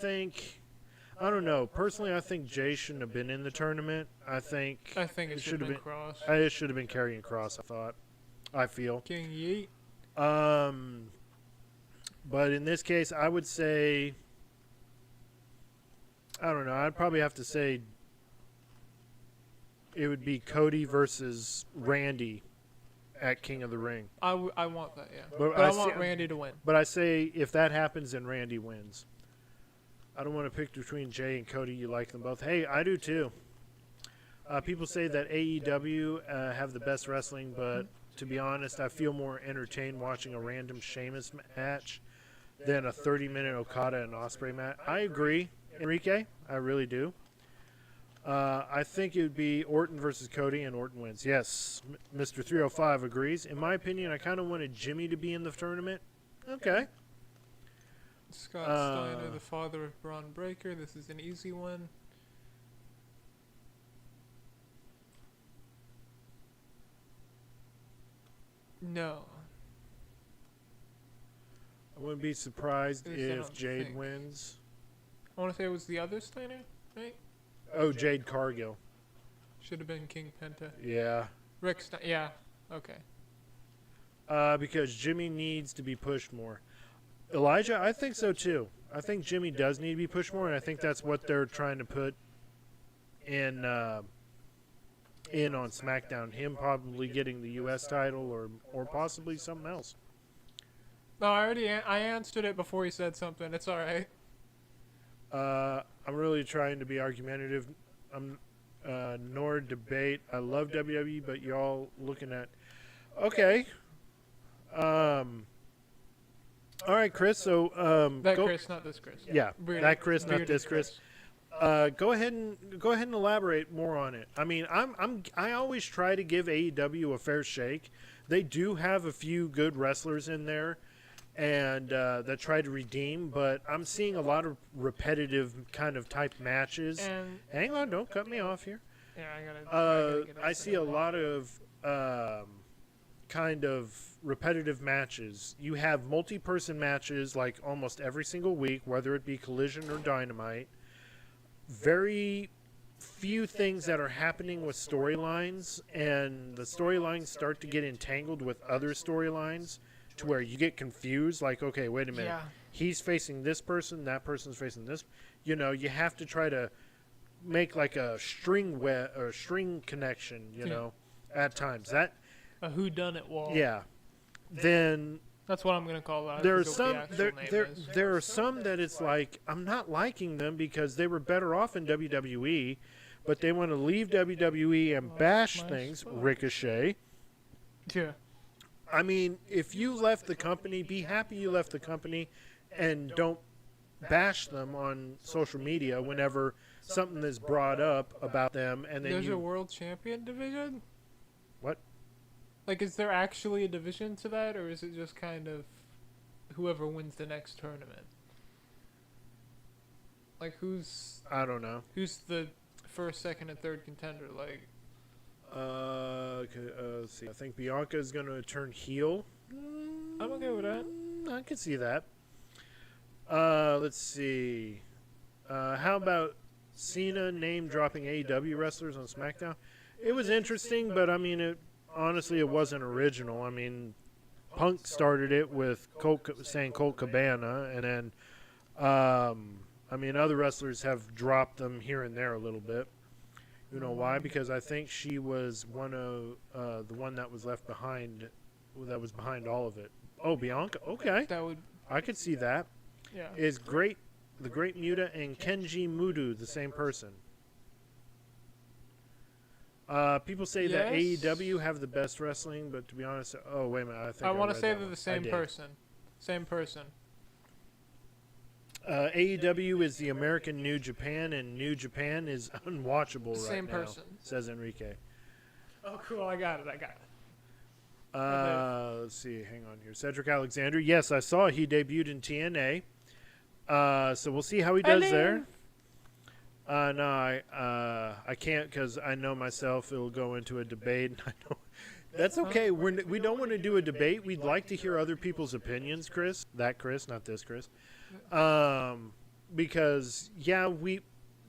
don't know. Personally, I think Jay shouldn't have been in the tournament. I think it should have been Cross. it should have been Karrion Kross. I feel. King Yeet. But in this case, I would say, I don't know. I'd probably have to say it would be Cody versus Randy at King of the Ring. I want that, yeah. But But I I want see- Randy to win. But I say if that happens, then Randy wins. I don't want to pick between Jay and Cody. You like them both. Hey, I do too. People say that AEW have the best wrestling, but to be honest, I feel more entertained watching a random Sheamus match than a 30-minute Okada and Ospreay match. I agree, Enrique. I really do. I think it would be Orton versus Cody, and Orton wins. Yes, Mr. 305 agrees. In my opinion, I kind of wanted Jimmy to be in the tournament. Okay. Scott Steiner, the father of Braun Breaker. This is an easy one. No. I wouldn't be surprised This I if don't Jade think. wins. I want to say it was the other Steiner, right? Oh, Jade Cargill. Should have been King Penta. Yeah. Rick Steiner. Yeah. Okay. Because Jimmy needs to be pushed more. Elijah, I think so too. I think Jimmy does need to be pushed more, and I think that's what they're trying to put in on SmackDown. Him probably getting the U.S. title or possibly something else. No, I answered it before he said something. It's all right. I'm really trying to be argumentative. I'm nor debate. I love WWE, but y'all looking at okay. All right, Chris. So That go, Chris, not this Chris. yeah, Bearded- that Chris, not bearded this Chris. Go ahead and elaborate more on it. I mean, I always try to give AEW a fair shake. They do have a few good wrestlers in there, and that try to redeem. But I'm seeing a lot of repetitive kind of type matches. And Hang on, don't cut me off here. yeah, I gotta get I see a lot of kind of repetitive matches. You have multi-person matches like almost every single week, whether it be Collision or Dynamite. Very few things that are happening with storylines, and the storylines start to get entangled with other storylines to where you get confused. Like, okay, wait a minute. Yeah. He's facing this person, that person's facing this. You know, you have to try to make like a string or string connection, you Yeah. know, at times. That a whodunit wall. yeah. Then That's what I'm gonna call that. I there are forget what some the actual name is. there are some that it's like I'm not liking them because they were better off in WWE, but they want to leave WWE and bash my things. spot. Ricochet. Yeah. I mean, if you left the company, be happy you left the company, and don't bash them on social media whenever something is brought up about them, and then There's you a world champion division? what? Like, is there actually a division to that, or is it just kind of whoever wins the next tournament? Like, who's I don't know. the first, second, and third contender? Like, Okay, let's see. I think Bianca is going to turn heel. I'm okay with that. I can see that. Let's see. How about Cena name dropping AEW wrestlers on SmackDown? It was interesting, but I mean, honestly, it wasn't original. I mean, Punk started it with saying Colt Cabana, and then, I mean, other wrestlers have dropped them here and there a little bit. You know why? Because I think she was one of the one that was left behind, that was behind all of it. Oh, Bianca. Okay, that would, I could see that. yeah. Is the Great Muta and Kenji Mudu the same person? People say that Yes. AEW have the best wrestling, but to be honest, oh wait a minute, I think I want to read say that they're one. the same I did. person. Same person. AEW is the American New Japan, and New Japan is unwatchable right Same now. person. Says Enrique. Oh, cool. I got it. Let's see. Hang on here. Cedric Alexander. Yes, I saw he debuted in TNA. So we'll see how he does there. No, I can't because I know myself. It'll go into a debate. And I know that's okay. We don't want to do a debate. We'd like to hear other people's opinions, Chris. That Chris, not this Chris. Because yeah,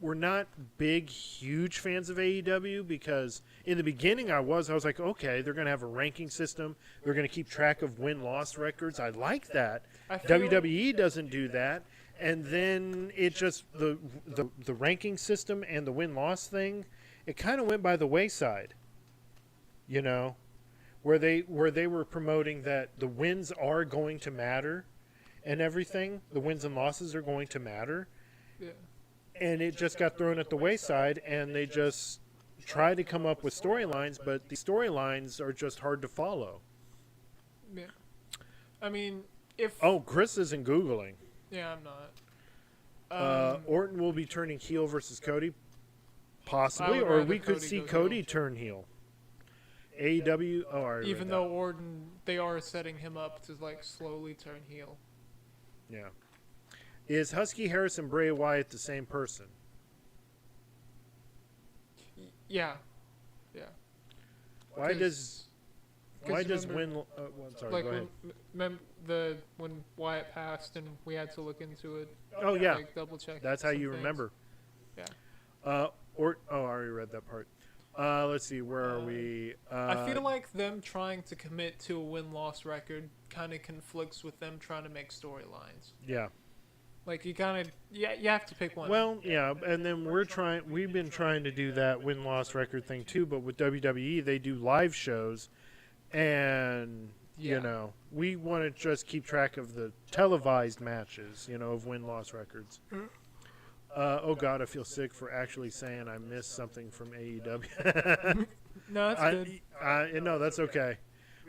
we're not big, huge fans of AEW because in the beginning I was like, okay, they're going to have a ranking system. They're going to keep track of win-loss records. I like that. I feel WWE doesn't do that. And then it just, the ranking system and the win-loss thing, it kind of went by the wayside, you know, where they were promoting that the wins are going to matter and everything. The wins and losses are going to matter. Yeah. And it just got thrown at the wayside, and they just try to come up with storylines, but the storylines are just hard to follow. Yeah. I mean, if... Oh, Chris isn't Googling. Yeah, I'm not. Orton will be turning heel versus Cody, I possibly, would or rather we could Cody see go Cody heel. turn heel. AEW, oh, I already Even read though Orton, they are setting him up to, like, slowly turn heel. that. Yeah. Is Husky Harris and Bray Wyatt the same person? Yeah. Yeah. Why 'Cause- does remember, Win? Well, sorry, like go ahead. when Wyatt passed and we had to look into it. Oh yeah, Like double check. that's how some you things. remember. Yeah. Oh, I already read that part. Let's see, where are we? I feel like them trying to commit to a win-loss record kind of conflicts with them trying to make storylines. Yeah. Like you kind of you have to pick one. Well, yeah, and then we've been trying to do that win-loss record thing too, but with WWE they do live shows, and Yeah. you know we want to just keep track of the televised matches, you know, of win-loss records. Oh God, I feel sick for actually saying I missed something from AEW. no, that's good. No, that's okay.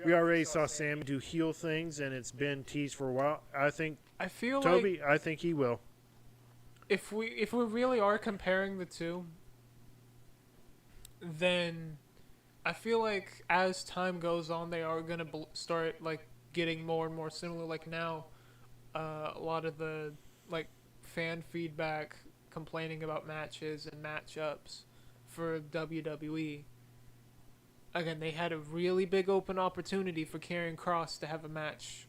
We already saw Sam do heel things, and it's been teased for a while. I think I feel like Toby, I think he will. if we really are comparing the two, then I feel like as time goes on, they are gonna start like getting more and more similar. Like now, a lot of the like fan feedback complaining about matches and matchups for WWE. Again, they had a really big open opportunity for Karrion Kross to have a match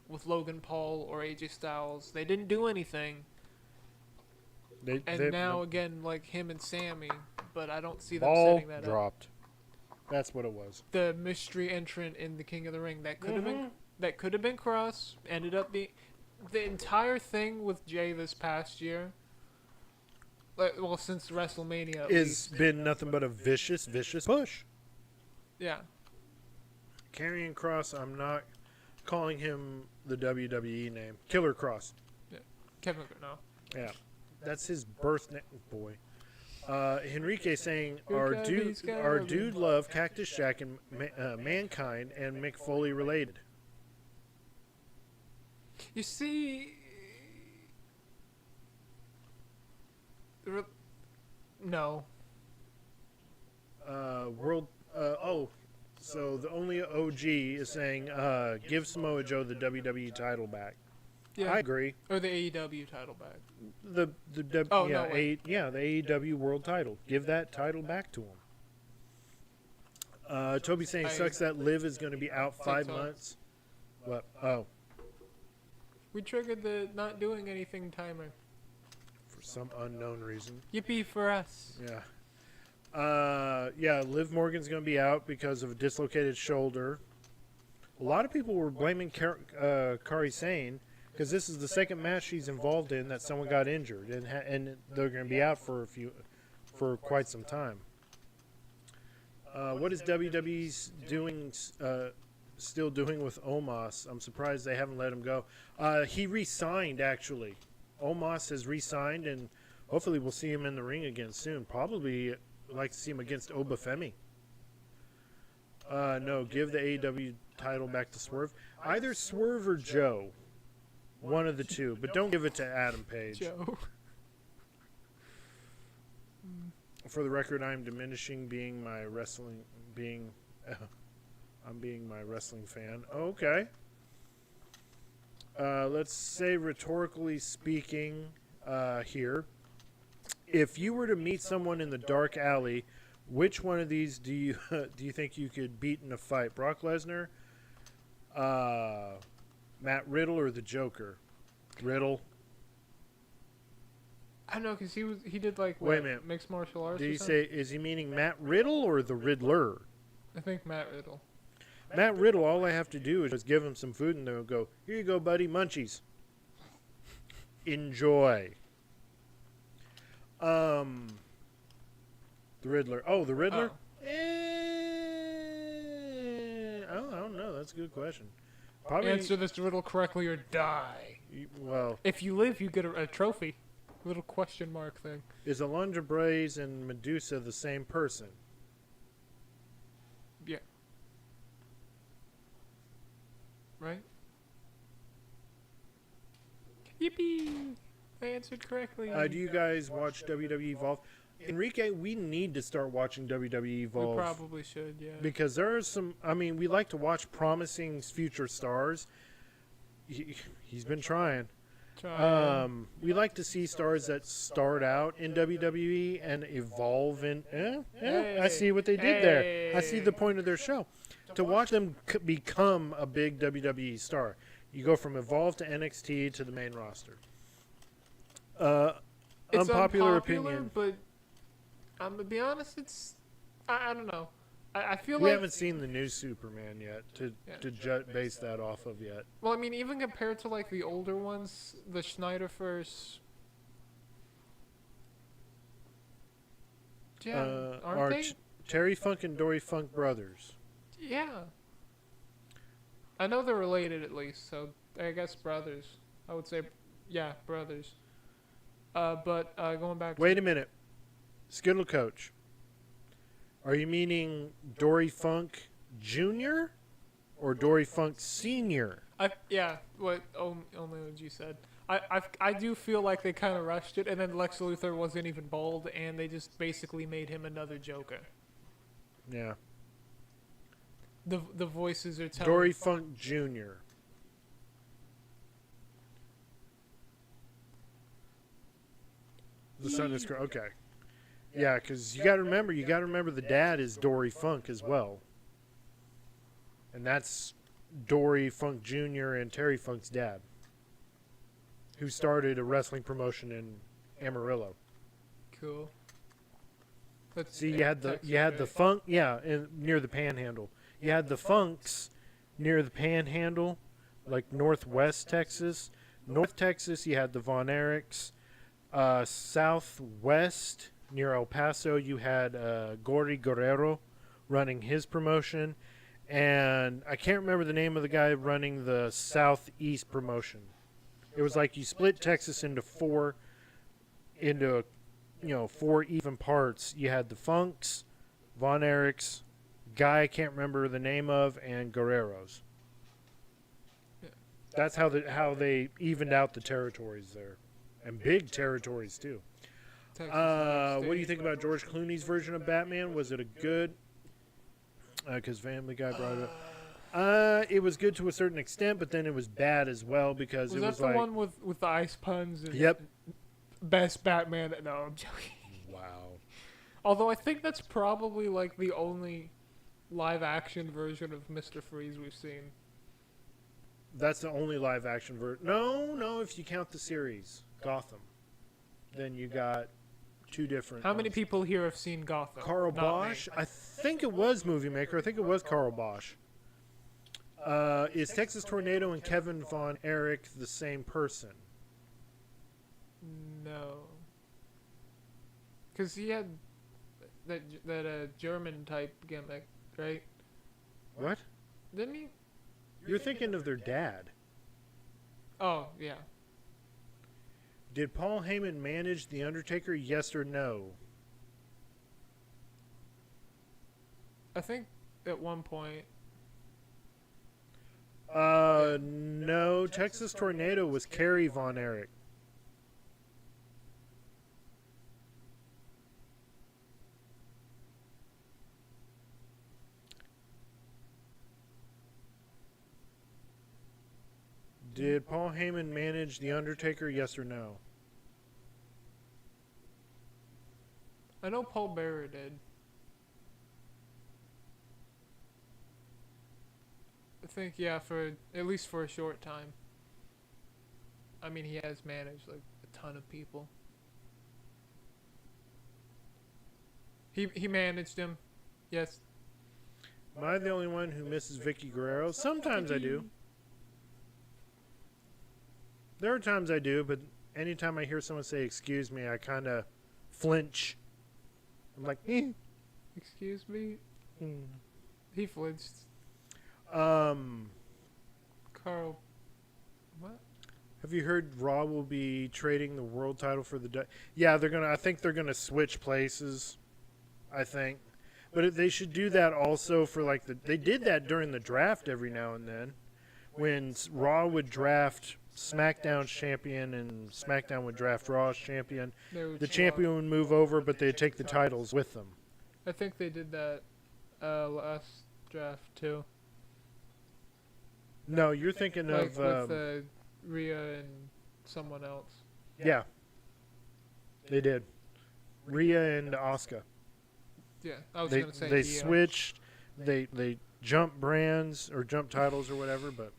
with Logan Paul or AJ Styles. They didn't do anything. And now again, like him and Sammy, but I don't see them ball setting that up. dropped. That's what it was. The mystery entrant in the King of the Ring that could have been Kross, ended up being the entire thing with Jay this past year. Like, well, since WrestleMania, at It's least. been nothing but a vicious push. Yeah, Karrion Kross, I'm not calling him the WWE name. Killer Kross. Kevin. No, Yeah. That's his birth name, boy. Henrique saying, Good our guy, dude, he's got our it. dude love Cactus Jack and Mankind and Mick Foley related. you see, no. So the only OG is saying, give Samoa Joe the WWE title back. Yeah, I agree. or the AEW title back. The Oh, no, wait. the AEW World Title. Give that title back to him. Toby saying sucks that Liv is going to be out 5 TikTok. months. What? Oh, We triggered the not doing anything timer. for some unknown reason. Yippee for us. Yeah. Liv Morgan's going to be out because of a dislocated shoulder. A lot of people were blaming Kairi Sane because this is the second match she's involved in that someone got injured, and they're going to be out for quite some time. What is WWE's doing? Still doing with Omos? I'm surprised they haven't let him go. He re-signed actually. Omos has re-signed, and hopefully we'll see him in the ring again soon. Probably like to see him against Obafemi. No, give the AEW title back to Swerve. Either Swerve or Joe. One of the two, but don't give it to Adam Page. Joe. For the record, I'm diminishing being my wrestling fan. Okay. Let's say rhetorically speaking here. If you were to meet someone in the dark alley, which one of these do you think you could beat in a fight? Brock Lesnar, Matt Riddle, or the Joker? Riddle. I know, because he did like Wait a what, minute. mixed martial arts. Did or he something? say, is he meaning Matt Riddle or the Riddler? I think Matt Riddle. Matt Riddle, all I have to do is just give him some food and they'll go, here you go, buddy, munchies. Enjoy. The Riddler. Oh, the Riddler? Oh. I don't know. That's a good question. Probably. Answer this riddle correctly or die. Well, If you live, you get a trophy. Little question mark thing. is Alundra Braze and Medusa the same person? Yeah. Right? Yippee! I answered correctly. Do you guys watch WWE Evolve? Enrique, we need to start watching WWE Evolve. We probably should, yeah. Because there are some, I mean, we like to watch promising future stars. He's been trying. We like to see stars that start out in WWE and evolve in. I see what they did there. I see the point of their show. To watch them become a big WWE star, you go from Evolve to NXT to the main roster. It's unpopular unpopular opinion. but I'm gonna be honest. It's I don't know. I feel We like haven't seen the new Superman yet to base that off of yet. well, I mean, even compared to like the older ones, the Schneider first. Yeah, aren't are they? Terry Funk and Dory Funk brothers. Yeah. I know they're related at least, so I guess brothers. I would say, yeah, brothers. But going back. Wait a minute, Skittle Coach. Are you meaning Dory Funk Jr. or Dory Funk Sr.? Yeah. What? Only what you said. I do feel like they kind of rushed it, and then Lex Luthor wasn't even bald, and they just basically made him another Joker. Yeah. The voices are telling. Dory Funk Jr. The son is okay. Yeah, because you got to remember the dad is Dory Funk as well, and that's Dory Funk Jr. and Terry Funk's dad, who started a wrestling promotion in Amarillo. Cool. That's See, you had the Funk, near the Panhandle. You had the Funks near the Panhandle, like northwest Texas. North Texas, you had the Von Erichs. Southwest, near El Paso, you had Gory Guerrero running his promotion. And I can't remember the name of the guy running the Southeast promotion. It was like you split Texas into four even parts. You had the Funks, Von Erichs, guy I can't remember the name of, and Guerreros. Yeah. That's how they evened out the territories there, and big territories too. Texas What do you think about George Clooney's version of Batman? Was it a good? Because Family Guy brought it up. It was good to a certain extent, but then it was bad as well because Was it that was the like, one with the ice puns? And yep. Best Batman. No, I'm joking. Wow. Although I think that's probably like the only live action version of Mr. Freeze we've seen. That's the only live action version. No, if you count the series, Gotham. Then you got two different How many ones. people here have seen Gotham? Carl Not Bosch? me. I think it was Movie Maker. I think it was Carl Bosch. Is Texas Tornado and Kevin Von Erich the same person? No. Because he had that German type gimmick, right? What? Didn't he? You're thinking of their dad. Oh, yeah. Did Paul Heyman manage The Undertaker, yes or no? I think at one point. No. Texas Tornado was Kerry Von Erich. Did Paul Heyman manage The Undertaker, yes or no? I know Paul Bearer did. I think, yeah, at least for a short time. I mean, he has managed like a ton of people. He managed him. Yes. Am I the only one who misses Vicky Guerrero? Sometimes I do. There are times I do, but anytime I hear someone say "excuse me," I kind of flinch. I'm like, Excuse me. Hmm. He flinched. Carl, What? have you heard Raw will be trading the world title for the? Yeah, they're gonna. I think they're gonna switch places. I think, but they should do that also for like the. They did that during the draft every now and then, when Raw would draft SmackDown's champion and SmackDown would draft Raw's champion. The champion would move over, but they'd take the titles with them. I think they did that last draft too. No, you're thinking Like of with Rhea and someone else. yeah. They did. Rhea and Asuka. Yeah, I was They gonna say they Io. switched. They jumped brands or jumped titles or whatever, but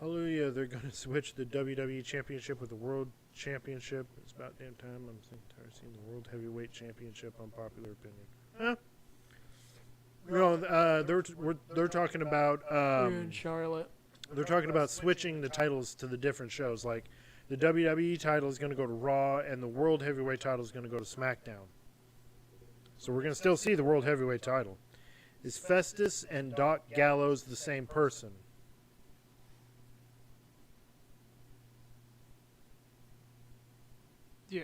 hallelujah, they're going to switch the WWE Championship with the World Championship. It's about damn time. I'm sick and tired of seeing the World Heavyweight Championship. Unpopular opinion. Huh? No, they're talking about Rhea and Charlotte. they're talking about switching the titles to the different shows. Like the WWE title is going to go to Raw, and the World Heavyweight title is going to go to SmackDown. So we're going to still see the World Heavyweight title. Is Festus and Doc Gallows the same person? Yeah.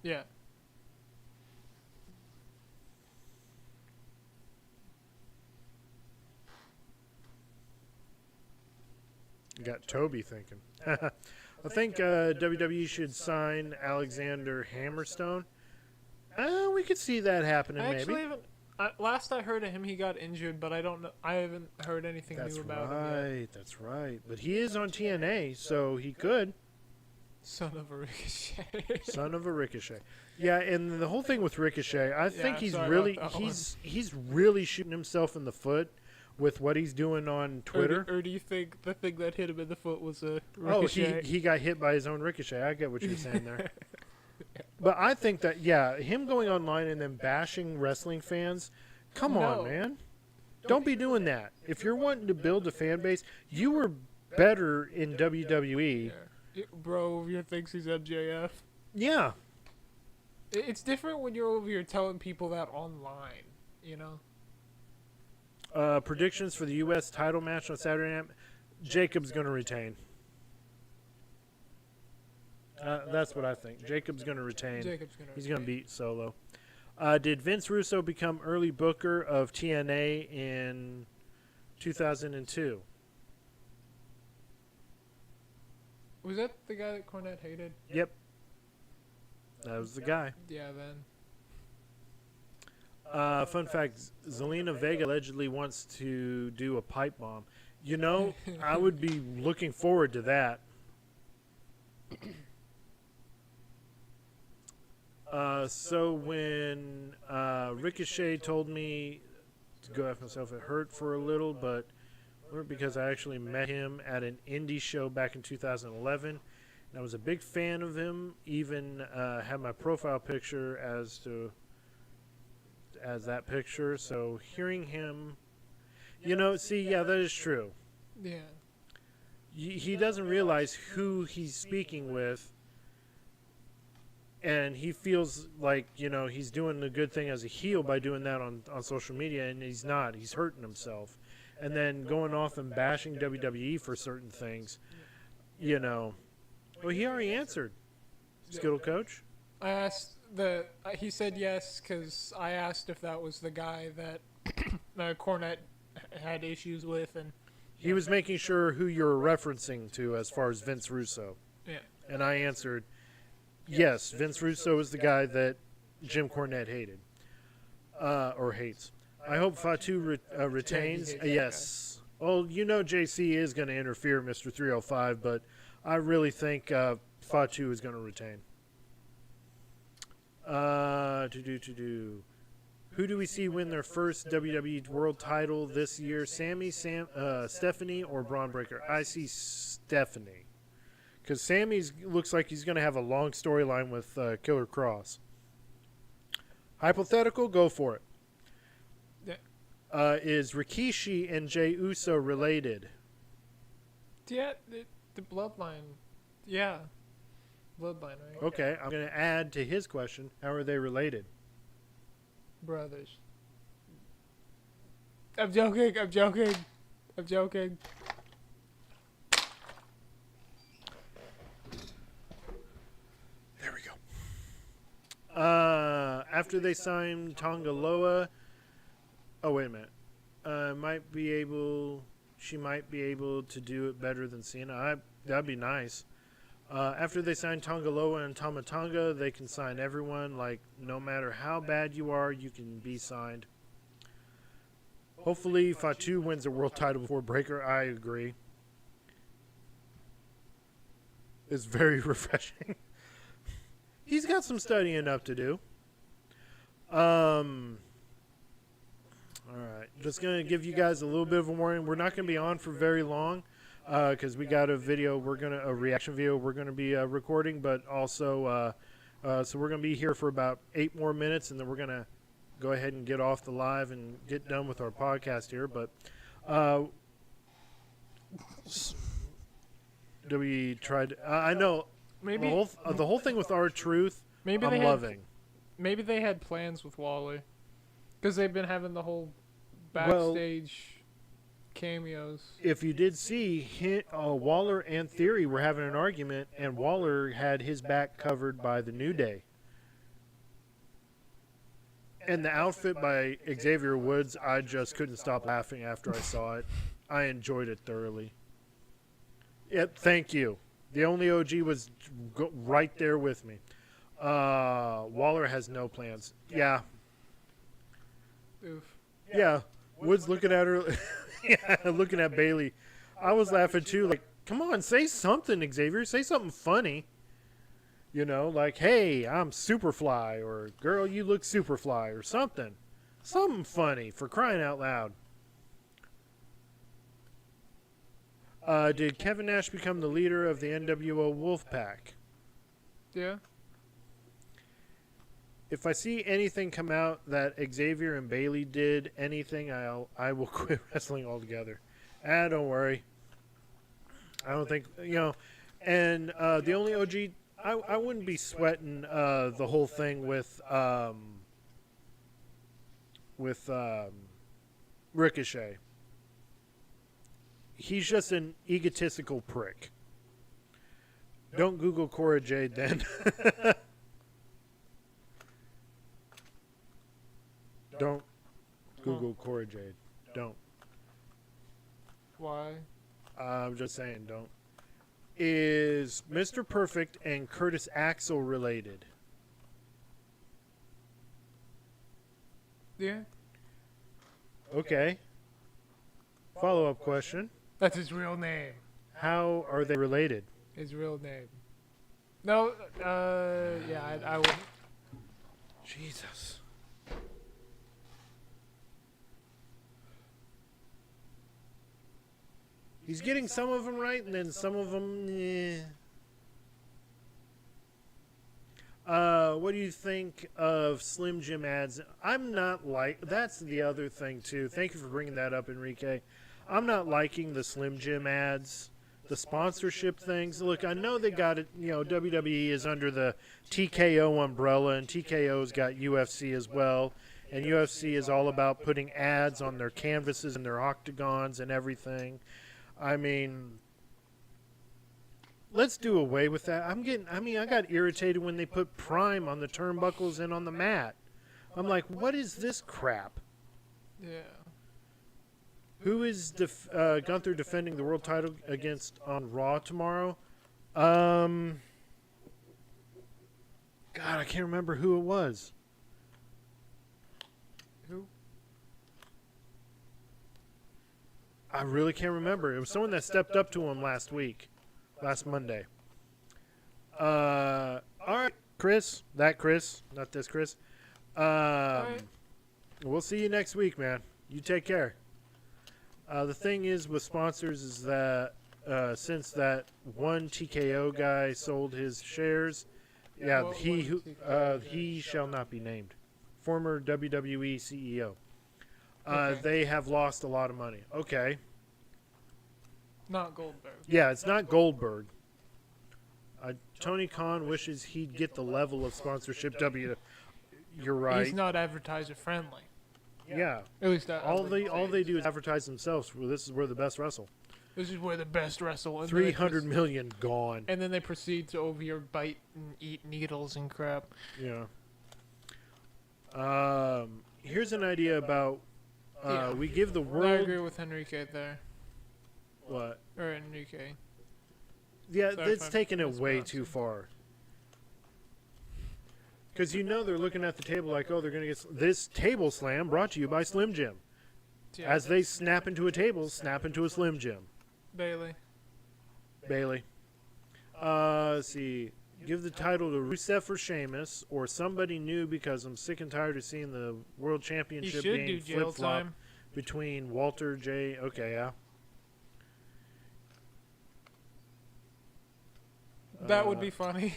Yeah. You got Toby thinking. I think WWE should sign Alexander Hammerstone. We could see that happening, I actually maybe. haven't. Last I heard of him, he got injured, but I don't know. I haven't heard anything new about him yet. Right, that's right. But he is on TNA, so he could. Son of a ricochet. Son of a Ricochet. Yeah, and the whole thing with Ricochet, I think he's sorry really about that he's really shooting himself in the foot with what he's doing on Twitter. Or do you think the thing that hit him in the foot was a Oh, ricochet? he got hit by his own ricochet. I get what you're saying there. But I think that, yeah, him going online and then bashing wrestling fans, come No. on, man. Don't be doing that. If you're wanting to build a fan base, you were better in WWE. Yeah. Bro over here thinks he's MJF. Yeah. It's different when you're over here telling people that online, you know? Predictions for the U.S. title match on Saturday night. Jacob's going to retain. That's what I think. Jacob's going to retain. He's going to beat Solo. Did Vince Russo become early booker of TNA in 2002? Was that the guy that Cornette hated? Yep. That was the guy. Yeah, then. Fun fact, Zelina Vega allegedly wants to do a pipe bomb. You know, I would be looking forward to that. So when Ricochet told me to go after myself, it hurt for a little, but because I actually met him at an indie show back in 2011. And I was a big fan of him, even had my profile picture as that picture. So hearing him, you know, see, yeah, that is true. Yeah. He doesn't realize who he's speaking with, and he feels like, you know, he's doing a good thing as a heel by doing that on social media, and he's not. He's hurting himself. And then going off and bashing WWE for certain things, you know. Well, he already answered. Skittle Coach? I asked he said yes because I asked if that was the guy that Cornette had issues with, and He was making sure who you're referencing to as far as Vince Russo. yeah. And I answered, yes, Vince Russo is the guy that Jim Cornette hated. Or hates. I hope Fatu retains. Yeah, he hates that Yes. Well, you know JC is going to interfere, Mr. 305, but I really think Fatu is going to retain. Who do we see win their first WWE World Title this year? Stephanie, or Braun Breaker? I see Stephanie, because Sammy's looks like he's going to have a long storyline with Killer Cross. Hypothetical, go for it. Yeah. Is Rikishi and Jey Uso related? Yeah, the bloodline. Yeah. Bloodline, right? Okay, I'm going to add to his question. How are they related? Brothers. I'm joking. I'm joking. I'm joking. There we go. After they signed Tongaloa. Oh, wait a minute. She might be able to do it better than Cena. That'd be nice. After they sign Tongaloa and Tamatanga, they can sign everyone. Like, no matter how bad you are, you can be signed. Hopefully, Fatu wins a world title before Breaker. I agree. It's very refreshing. He's got some studying up to do. All right. Just going to give you guys a little bit of a warning. We're not going to be on for very long because we got a reaction video we're going to be recording, but also, so we're going to be here for about 8 more minutes, and then we're going to go ahead and get off the live and get done with our podcast here. But do we try to? I know Maybe the whole thing with R-Truth. maybe I'm they loving. Maybe they had plans with Waller, because they've been having the whole Well, backstage cameos. if you did see, Waller and Theory were having an argument, and Waller had his back covered by the New Day. And the outfit by Xavier Woods, I just couldn't stop laughing after I saw it. I enjoyed it thoroughly. Yep, thank you. The only OG was right there with me. Waller has no plans. Yeah. Oof. Yeah. Woods looking at her. Yeah, looking at Bailey. I was laughing too. Like, come on, say something, Xavier. Say something funny. You know, like, hey, I'm Superfly, or girl, you look Superfly, or something. Something funny, for crying out loud. Did Kevin Nash become the leader of the NWO Wolfpack? Yeah. If I see anything come out that Xavier and Bailey did anything, I will quit wrestling altogether. Don't worry. I don't think, and the only OG, I wouldn't be sweating the whole thing with Ricochet. He's just an egotistical prick. Don't Google Cora Jade then. Don't Google Cora Jade. Don't. Why? I'm just saying, don't. Is Mr. Perfect and Curtis Axel related? Yeah. Okay. Follow-up question. That's his real name. How are they related? His real name. No. Yeah. I would. Jesus. He's getting some of them right, and then some of them, what do you think of Slim Jim ads? I'm not that's the other thing too. Thank you for bringing that up, Enrique. I'm not liking the Slim Jim ads, the sponsorship things. Look, I know they got it, WWE is under the TKO umbrella, and TKO's got UFC as well. And UFC is all about putting ads on their canvases and their octagons and everything. I mean, let's do away with that. I got irritated when they put Prime on the turnbuckles and on the mat. I'm like, what is this crap? Yeah. Who is Gunther defending the world title against on Raw tomorrow? God, I can't remember who it was. Who? I really can't remember. It was someone that stepped up to him last Monday. All right, Chris. Not this Chris. Right. We'll see you next week, man. You take care. The thing is with sponsors is that since that one TKO guy sold his shares, yeah, What he TKO? shall not be named. former WWE CEO. Okay. They have lost a lot of money. Okay. Not Goldberg. Yeah, it's not Goldberg. Tony Khan wishes he'd get the level of sponsorship You're right. He's not advertiser friendly. Yeah. At least that. All they do is advertise themselves. Well, this is where the best wrestle. This is where the best wrestle. And 300 million gone. And then they proceed to over your bite and eat needles and crap. Yeah. Here's an idea about we give the I world. agree with Enrique there. What? Or Enrique. Yeah, Sorry it's if I taking it way mispronounced too it. far. Because they're looking at the table like, oh, they're going to get this table slam brought to you by Slim Jim. Yeah. As they snap into a table, snap into a Slim Jim. Bailey. Let's see. Give the title to Rusev or Sheamus or somebody new because I'm sick and tired of seeing the World You Championship should do game jail flip-flop time. between Walter J. Okay, yeah. That would be funny.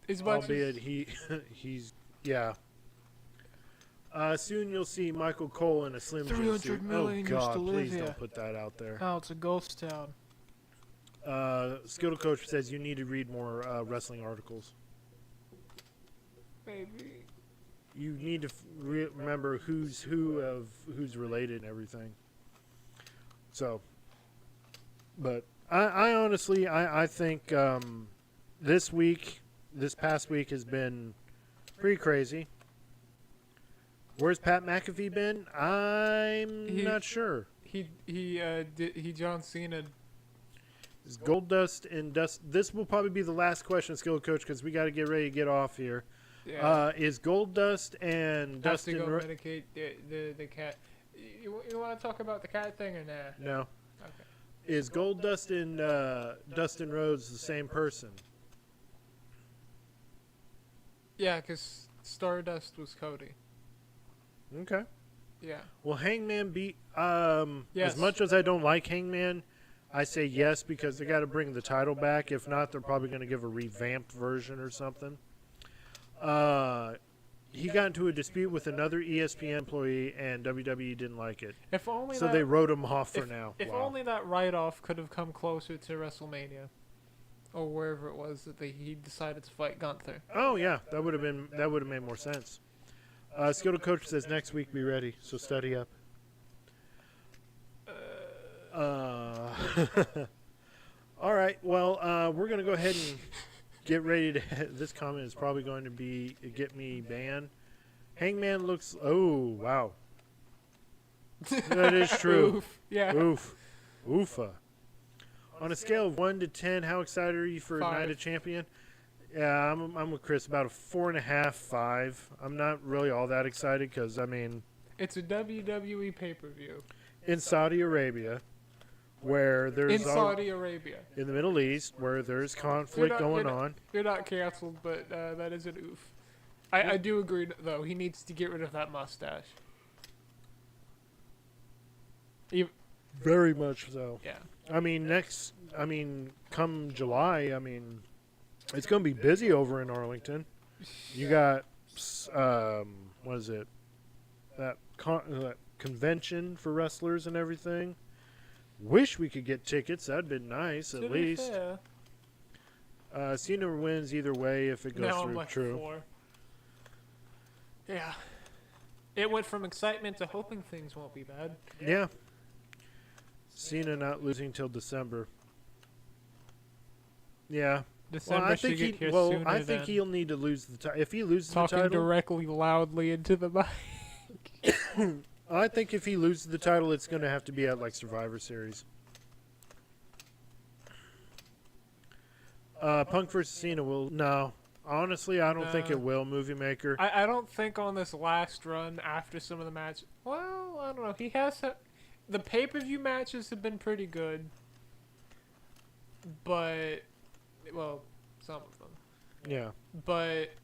As much Albeit he's yeah. Soon you'll see Michael Cole in a Slim Jim 300 suit. million Oh years God, to live please here. don't put that out there. Oh, it's a ghost town. Skittle Coach says you need to read more wrestling articles. Baby. You need to remember who's related and everything. So, but I honestly I think this past week has been pretty crazy. Where's Pat McAfee been? I'm not sure. He John Cena. Is Goldust and Dust? This will probably be the last question, Skill Coach, because we got to get ready to get off here. Yeah. Is Goldust and Have to Dustin? go medicate the cat. You want to talk about the cat thing or nah? No. Okay. Is Goldust and Dustin Rhodes the same person? Yeah, because Stardust was Cody. Okay. Yeah. Well, Hangman beat. Yes. As much as I don't like Hangman, I say yes because they got to bring the title back. If not, they're probably going to give a revamped version or something. He got into a dispute with another ESPN employee, and WWE didn't like it, If only so that, they wrote him off for if, now. If Wow. only that write-off could have come closer to WrestleMania, or wherever it was that he decided to fight Gunther. Oh yeah, that would have made more sense. Skittle Coach says next week be ready, so study up. All right, well, we're gonna go ahead and get ready to. This comment is probably going to be get me banned. Hangman looks. Oh wow, that is true. Oof. Yeah. Oof, oofa. On a scale of 1 to 10, how excited are you for 5. Night of Champion? Yeah, I'm with Chris. About a 4.5, 5. I'm not really all that excited because I mean, It's a WWE pay-per-view in Saudi Arabia, where there's in Saudi Arabia. in the Middle East, where there's conflict going on. You're not canceled, but that is an oof. I do agree, though. He needs to get rid of that mustache. Very much so. Yeah. I mean, come July, I mean, it's going to be busy over in Arlington. You got, what is it? That convention for wrestlers and everything. Wish we could get tickets. That'd been nice, To at be least. fair, Cena wins either way if it goes now I'm through. like True. 4. Yeah. It went from excitement to hoping things won't be bad. Yeah. Cena not losing till December. Yeah. December I should think get here well, sooner I think than he'll need to lose the title. If he loses talking the title, directly loudly into the mic. I think if he loses the title, it's going to have to be at like Survivor Series. Punk versus Cena will no. Honestly, I don't think No. it will. Movie Maker. I don't think on this last run after some of the matches. Well, I don't know. He has the pay-per-view matches have been pretty good, but well, some of them. Yeah. But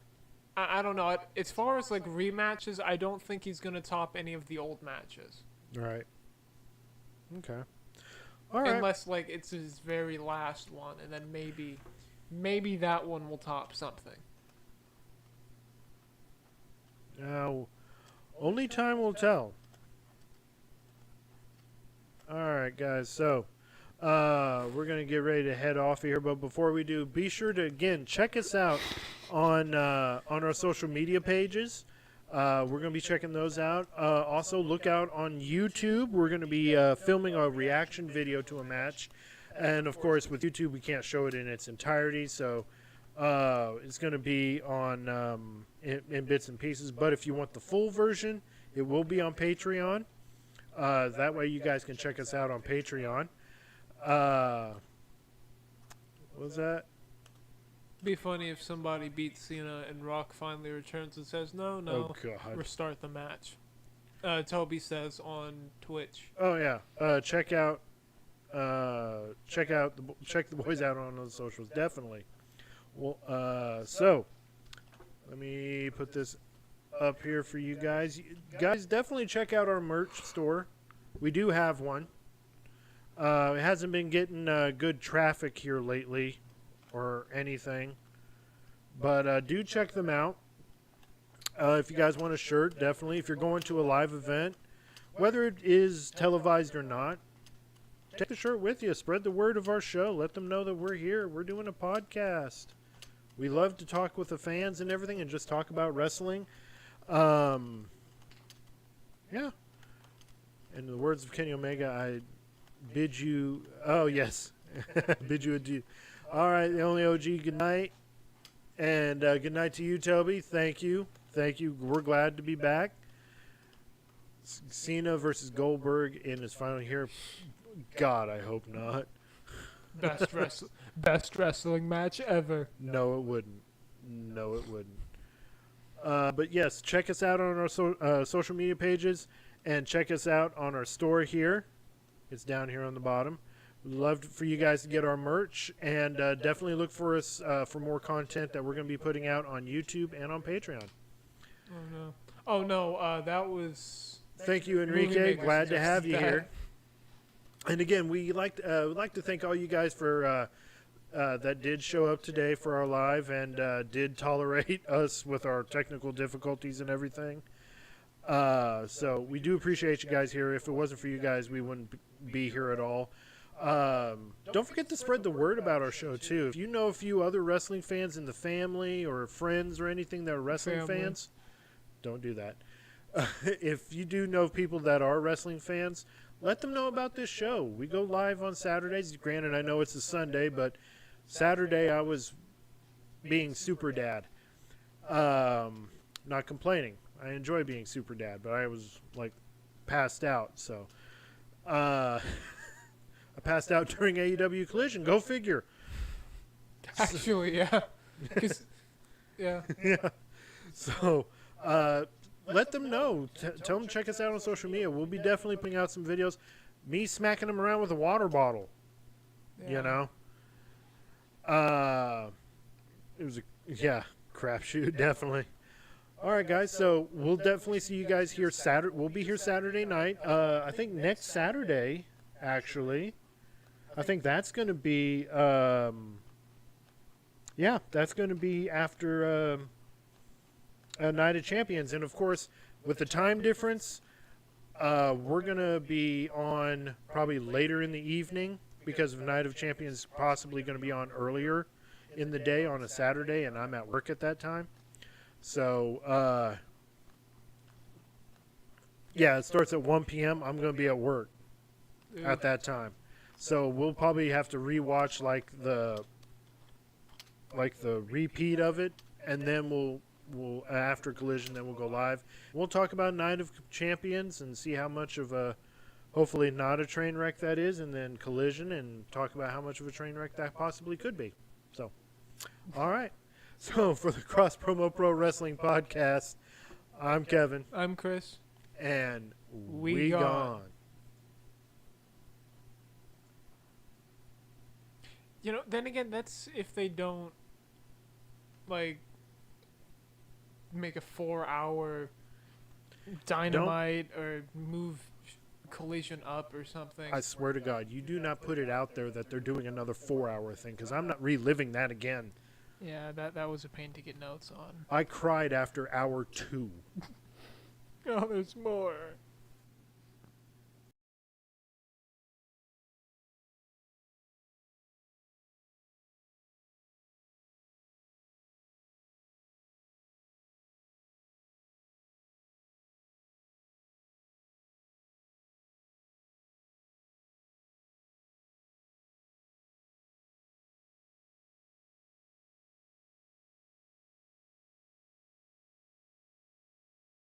I don't know. As far as like rematches, I don't think he's gonna top any of the old matches. Right. Okay. All right. Unless like it's his very last one, and then maybe that one will top something. Now, only time will tell. All right, guys. So, we're gonna get ready to head off here, but before we do, be sure to again check us out on our social media pages. We're gonna be checking those out. Also, look out on YouTube. We're gonna be filming a reaction video to a match, and of course, with YouTube, we can't show it in its entirety, so it's gonna be on in bits and pieces. But if you want the full version, it will be on Patreon. That way, you guys can check us out on Patreon. What was that? Be funny if somebody beats Cena and Rock finally returns and says, "No, Oh God! restart the match." Toby says on Twitch. Oh yeah. Check the boys out on those socials. Definitely. Well, so let me put this up here for you guys. Guys, definitely check out our merch store. We do have one. It hasn't been getting good traffic here lately or anything, but do check them out. If you guys want a shirt, definitely. If you're going to a live event, whether it is televised or not, take the shirt with you. Spread the word of our show. Let them know that we're here. We're doing a podcast. We love to talk with the fans and everything and just talk about wrestling. Yeah. In the words of Kenny Omega, I bid you... Oh, yes. Bid you adieu. All right, the only OG, good night. And good night to you, Toby. Thank you. Thank you. We're glad to be back. Cena versus Goldberg in his final year. God, I hope not. Best wrestling match ever. No, it wouldn't. No, it wouldn't. But yes, check us out on our social media pages and check us out on our store here. It's down here on the bottom. We'd love for you guys to get our merch and definitely look for us for more content that we're going to be putting out on YouTube and on Patreon. Oh no, that was... Thank you, Enrique. Glad to have you here. And again, we'd like to thank all you guys for that did show up today for our live and did tolerate us with our technical difficulties and everything. So we do appreciate you guys here. If it wasn't for you guys, we wouldn't be here at all. Don't forget to spread the word about our show, too. If you know a few other wrestling fans in the family or friends or anything that are wrestling fans, don't do that. If you do know people that are wrestling fans, let them know about this show. We go live on Saturdays. Granted, I know it's a Sunday, but Saturday I was being super dad. Not complaining. I enjoy being super dad, but I was like passed out. So I passed out during AEW Collision. Go figure. Actually, yeah. Yeah. Yeah. So let them know. Tell them to check us out on social media. We'll be definitely putting out some videos. Me smacking them around with a water bottle. Yeah. You know? It was a crapshoot, definitely. All right, guys. So we'll definitely see you guys here Saturday. We'll be here Saturday night. I think next Saturday, actually. I think that's going to be. That's going to be after a Night of Champions, and of course, with the time difference, we're going to be on probably later in the evening because of Night of Champions possibly going to be on earlier in the day on a Saturday, and I'm at work at that time. So, it starts at 1 p.m. I'm going to be at work at that time. So we'll probably have to rewatch like the repeat of it, and then we'll after Collision, then we'll go live. We'll talk about Night of Champions and see how much of a, hopefully not a train wreck that is, and then Collision, and talk about how much of a train wreck that possibly could be. So, all right. So for the Cross Promo Pro Wrestling Podcast, I'm Kevin. I'm Chris. And we gone. You know, then again, that's if they don't, like, make a 4-hour Dynamite or move Collision up or something. I swear to God, you do not put it out there that they're doing another 4-hour thing, because I'm not reliving that again. Yeah, that was a pain to get notes on. I cried after hour 2. Oh, there's more.